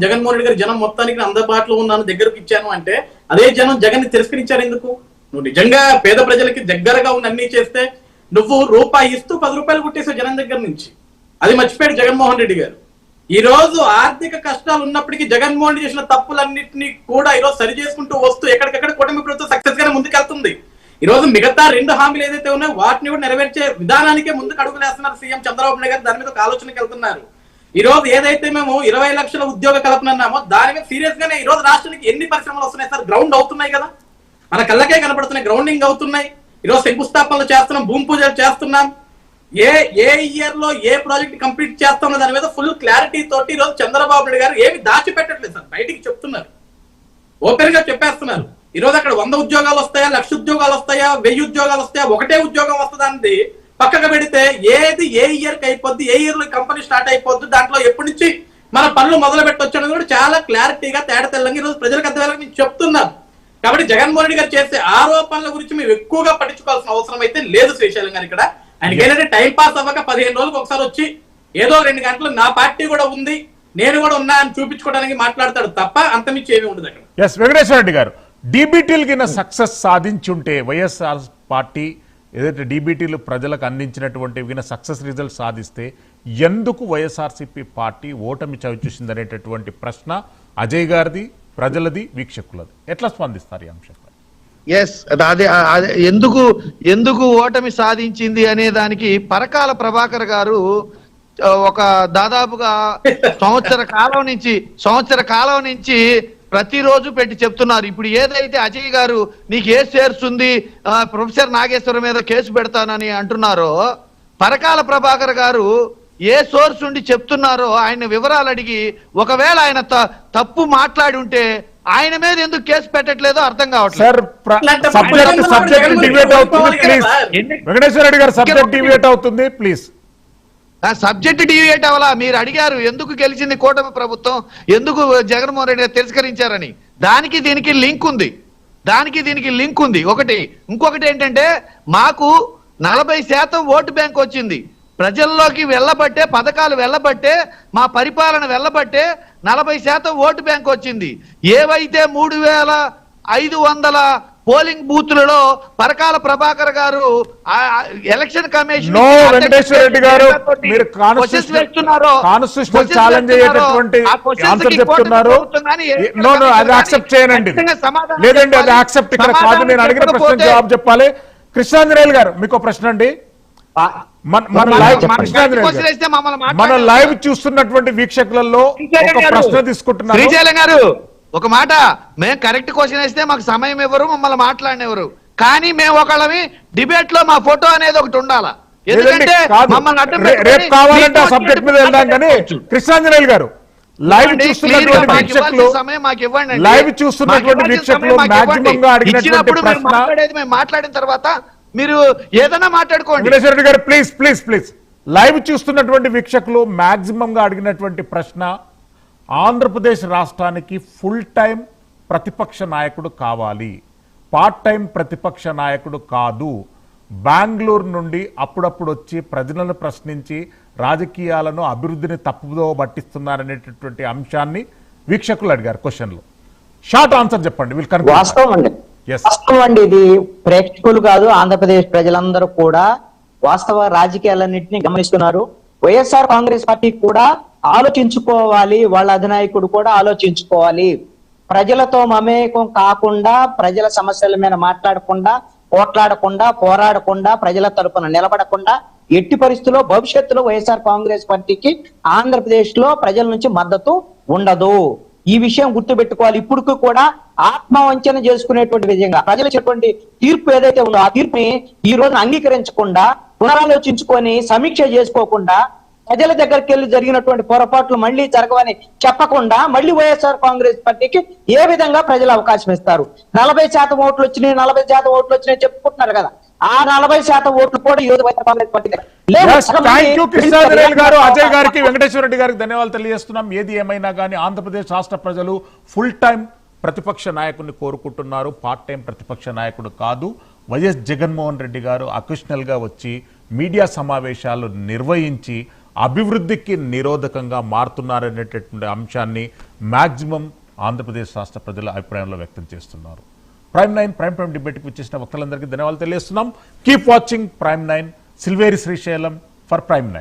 జగన్మోహన్ రెడ్డి గారు జనం మొత్తానికి అందుబాటులో ఉన్నాను, దగ్గరకు ఇచ్చాను అంటే అదే జనం జగన్ ని తిరస్కరించారు ఎందుకు? నువ్వు నిజంగా పేద ప్రజలకి దగ్గరగా ఉన్న అన్ని చేస్తే నువ్వు రూపాయి ఇస్తూ 10 రూపాయలు కొట్టేసావు జనం దగ్గర నుంచి. అది మర్చిపోయాడు జగన్మోహన్ రెడ్డి గారు. ఈ రోజు ఆర్థిక కష్టాలు ఉన్నప్పటికీ జగన్మోహన్ రెడ్డి చేసిన తప్పులన్నింటినీ కూడా ఈ రోజు సరి చేసుకుంటూ వస్తూ ఎక్కడికక్కడ కూటమి ప్రభుత్వం సక్సెస్ గానే ముందుకెళ్తుంది. ఈ రోజు మిగతా 2 హామీలు ఏదైతే ఉన్నాయో వాటిని కూడా నెరవేర్చే విధానానికే ముందుకు అడుగులేస్తున్నారు సీఎం చంద్రబాబు నాయుడు గారు. దాని మీద ఒక ఆలోచనకి వెళ్తున్నారు. ఈ రోజు ఏదైతే మేము 20 లక్షల ఉద్యోగ కల్పన అన్నామో దాని మీద సీరియస్ గానే ఈ రోజు రాష్ట్రానికి ఎన్ని పరిశ్రమలు వస్తున్నాయి సార్? గ్రౌండ్ అవుతున్నాయి కదా, మన కళ్ళకే కనపడుతున్నాయి, గ్రౌండింగ్ అవుతున్నాయి. ఈ రోజు శంకుస్థాపనలు చేస్తున్నాం, భూమి పూజలు చేస్తున్నాం. ఏ ఇయర్ లో ఏ ప్రాజెక్ట్ కంప్లీట్ చేస్తామన్న దాని మీద ఫుల్ క్లారిటీ తోటి ఈ రోజు చంద్రబాబు నాయుడు గారు ఏమి దాచిపెట్టట్లేదు సార్, బయటికి చెప్తున్నారు, ఓపెన్ గా చెప్పేస్తున్నారు. ఈ రోజు అక్కడ 100 ఉద్యోగాలు వస్తాయా, 1,00,000 ఉద్యోగాలు వస్తాయా, 1000 ఉద్యోగాలు వస్తాయా, ఒకటే ఉద్యోగం వస్తుందండి పక్కకు పెడితే ఏది ఏ ఇయర్ కి అయిపోద్ది, ఏ ఇయర్ లో కంపెనీ స్టార్ట్ అయిపోద్ది, దాంట్లో ఎప్పటి నుంచి మన పనులు మొదలు పెట్టొచ్చు అనేది కూడా చాలా క్లారిటీగా తేడతెల్లంగా ఈ రోజు ప్రజలకు అర్థమయ్యేలా నేను చెప్తున్నాను. కాబట్టి జగన్మోహన్ రెడ్డి గారు చేసే ఆరోపణల గురించి మేము ఎక్కువగా పట్టించుకోవాల్సిన అవసరం అయితే లేదు శ్రీశైలం గారు. ఇక్కడ ఆయనకి ఏంటంటే టైం పాస్ అవ్వక 15 రోజులకు ఒకసారి వచ్చి ఏదో 2 గంటలు నా పార్టీ కూడా ఉంది, నేను కూడా ఉన్నా అని చూపించుకోవడానికి మాట్లాడతాడు తప్ప అంతమించి ఏమీ ఉండదు అక్కడ. వెంకటేశ్వర రెడ్డి గారు, DBTలు కింద సక్సెస్ సాధించుంటే వైఎస్ఆర్ పార్టీ ఏదైతే డీబీటీలు ప్రజలకు అందించినటువంటి విన సక్సెస్ రిజల్ట్ సాధిస్తే ఎందుకు వైఎస్ఆర్సీపీ పార్టీ ఓటమి చవిచూసింది అనేటటువంటి ప్రశ్న అజయ్ గారిది, ప్రజలది, వీక్షకులది. ఎట్లా స్పందిస్తారు ఈ అంశంపై? ఎస్, అదే ఎందుకు ఓటమి సాధించింది అనే దానికి పరకాల ప్రభాకర్ గారు ఒక దాదాపుగా సంవత్సర కాలం నుంచి ప్రతిరోజు పెట్టి చెప్తున్నారు. ఇప్పుడు ఏదైతే అజయ్ గారు నీకు ఏ షేర్స్ ఉంది, ప్రొఫెసర్ నాగేశ్వరం మీద కేసు పెడతానని అంటున్నారో, పరకాల ప్రభాకర్ గారు ఏ సోర్స్ ఉండి చెప్తున్నారో ఆయన వివరాలు అడిగి, ఒకవేళ ఆయన తప్పు మాట్లాడి ఉంటే ఆయన మీద ఎందుకు కేసు పెట్టట్లేదో అర్థం కావట్లేదు. సార్, సబ్జెక్ట్ డిబేట్ అవుతుంది ప్లీజ్. వెంకటేశ్వర రెడ్డి గారు సబ్జెక్ట్ డిబేట్ అవుతుంది ప్లీజ్. సబ్జెక్ట్ డివియేట్ అవ్వాలా? మీరు అడిగారు ఎందుకు గెలిచింది కూటమి ప్రభుత్వం, ఎందుకు జగన్మోహన్ రెడ్డి గారు తిరస్కరించారని. దానికి దీనికి లింక్ ఉంది. ఇంకొకటి ఏంటంటే, మాకు 40% ఓటు బ్యాంక్ వచ్చింది. ప్రజల్లోకి వెళ్ళబట్టే, పథకాలు వెళ్ళబట్టే, మా పరిపాలన వెళ్ళబట్టే 40% ఓటు బ్యాంక్ వచ్చింది. ఏవైతే 3500 పోలింగ్ బూత్లలో పరకాల ప్రభాకర్ గారు ఎలక్షన్ కమిషన్ వెంకటేశ్వర రెడ్డి గారు మీరు కాన్స్టిట్యూషనల్ ఛాలెంజ్ అయ్యేటటువంటి ఆన్సర్ చెప్తున్నారు. అది యాక్సెప్ట్ చేయనండి. లేదండి, అది యాక్సెప్ట్ ఇక్కడ కాదు. నేను అడిగిన ప్రశ్న జవాబు చెప్పాలి. కృష్ణాంజనేయులు గారు మీకు ప్రశ్న అండి. మన లైవ్ చూస్తున్నటువంటి వీక్షకులలో ఒక ప్రశ్న తీసుకుంటున్నారు. శ్రీశైలం గారు ఒక మాట, మేము కరెక్ట్ క్వశ్చన్ వేస్తే మాకు సమయం ఎవరు, మమ్మల్ని మాట్లాడినెవరు, కానీ మేము ఒకళ్ళవి డిబేట్ లో మా ఫోటో అనేది ఒకటి ఉండాలా. ఎందుకంటే రేపు కావాలంటే ఆ సబ్జెక్ట్ మీద వెళ్దాం. కానీ కృష్ణాంజనేయులు గారు లైవ్ చూస్తున్నటువంటి వీక్షకులు మాక్సిమం గా అడిగినటువంటి ప్రశ్న, మేము మాట్లాడిన తర్వాత మీరు ఏదైనా మాట్లాడుకోండి. వెంకటేశ్వర రెడ్డి గారు ప్లీజ్ ప్లీజ్ ప్లీజ్. లైవ్ చూస్తున్నటువంటి వీక్షకులు మాక్సిమం గా అడిగినటువంటి ప్రశ్న, ఆంధ్రప్రదేశ్ రాష్ట్రానికి ఫుల్ టైం ప్రతిపక్ష నాయకుడు కావాలి, పార్ట్ టైం ప్రతిపక్ష నాయకుడు కాదు. బెంగళూరు నుండి అప్పుడప్పుడు వచ్చి ప్రజలను ప్రశ్నించి రాజకీయాలను, అభివృద్ధిని తప్పుదో పట్టిస్తున్నారనేటటువంటి అంశాన్ని వీక్షకులు అడిగారు క్వశ్చన్లో. షార్ట్ ఆన్సర్ చెప్పండి. వాస్తవం అండి, ఇది ప్రేక్షకులు కాదు, ఆంధ్రప్రదేశ్ ప్రజలందరూ కూడా వాస్తవ రాజకీయాలన్నింటినీ గమనిస్తున్నారు. వైఎస్ఆర్ కాంగ్రెస్ పార్టీ కూడా ఆలోచించుకోవాలి, వాళ్ళ అధినాయకుడు కూడా ఆలోచించుకోవాలి. ప్రజలతో మమేకం కాకుండా, ప్రజల సమస్యల మీద మాట్లాడకుండా, పోట్లాడకుండా, పోరాడకుండా, ప్రజల తరపున నిలబడకుండా ఎట్టి పరిస్థితుల్లో భవిష్యత్తులో వైఎస్ఆర్ కాంగ్రెస్ పార్టీకి ఆంధ్రప్రదేశ్ లో ప్రజల నుంచి మద్దతు ఉండదు. ఈ విషయం గుర్తుపెట్టుకోవాలి. ఇప్పుడు కూడా ఆత్మవంచన చేసుకునేటువంటి విధంగా ప్రజలు చెప్పండి తీర్పు ఏదైతే ఉందో ఆ తీర్పుని ఈ రోజున అంగీకరించకుండా, పునరాలోచించుకొని, సమీక్ష చేసుకోకుండా, ప్రజల దగ్గరికి వెళ్ళి జరిగినటువంటి పొరపాట్లు మళ్ళీ జరగవని చెప్పకుండా మళ్ళీ వైఎస్ఆర్ కాంగ్రెస్ పార్టీకి ఏ విధంగా ప్రజలు అవకాశం ఇస్తారు? 40% ఓట్లు వచ్చినాయి, 40% ఓట్లు వచ్చినాయి చెప్పుకుంటున్నారు కదా. ఆ 40% ఓట్లు కూడా ఈ రోజు వైఎస్ఆర్ కాంగ్రెస్ పార్టీ గారు, అజయ్ గారికి, వెంకటేశ్వర రెడ్డి గారికి ధన్యవాదాలు తెలియజేస్తున్నాం. ఏది ఏమైనా కానీ ఆంధ్రప్రదేశ్ రాష్ట్ర ప్రజలు ఫుల్ టైం ప్రతిపక్ష నాయకుడిని కోరుకుంటున్నారు, పార్ట్ టైం ప్రతిపక్ష నాయకుడు కాదు. వైఎస్ జగన్మోహన్ రెడ్డి గారు అకేషనల్ గా వచ్చి మీడియా సమావేశాలు నిర్వహించి అభివృద్ధికి నిరోధకంగా మారుతున్నారనేటటువంటి అంశాన్ని మాక్సిమం ఆంధ్రప్రదేశ్ రాష్ట్ర ప్రజల అభిప్రాయంలో వ్యక్తం చేస్తున్నారు. ప్రైమ్ 9 ప్రైమ్ డిబేట్కి వచ్చేసిన వక్తలందరికీ ధన్యవాదాలు తెలియజేస్తున్నాం. Keep watching prime 9. Silveri Srisailam for prime 9.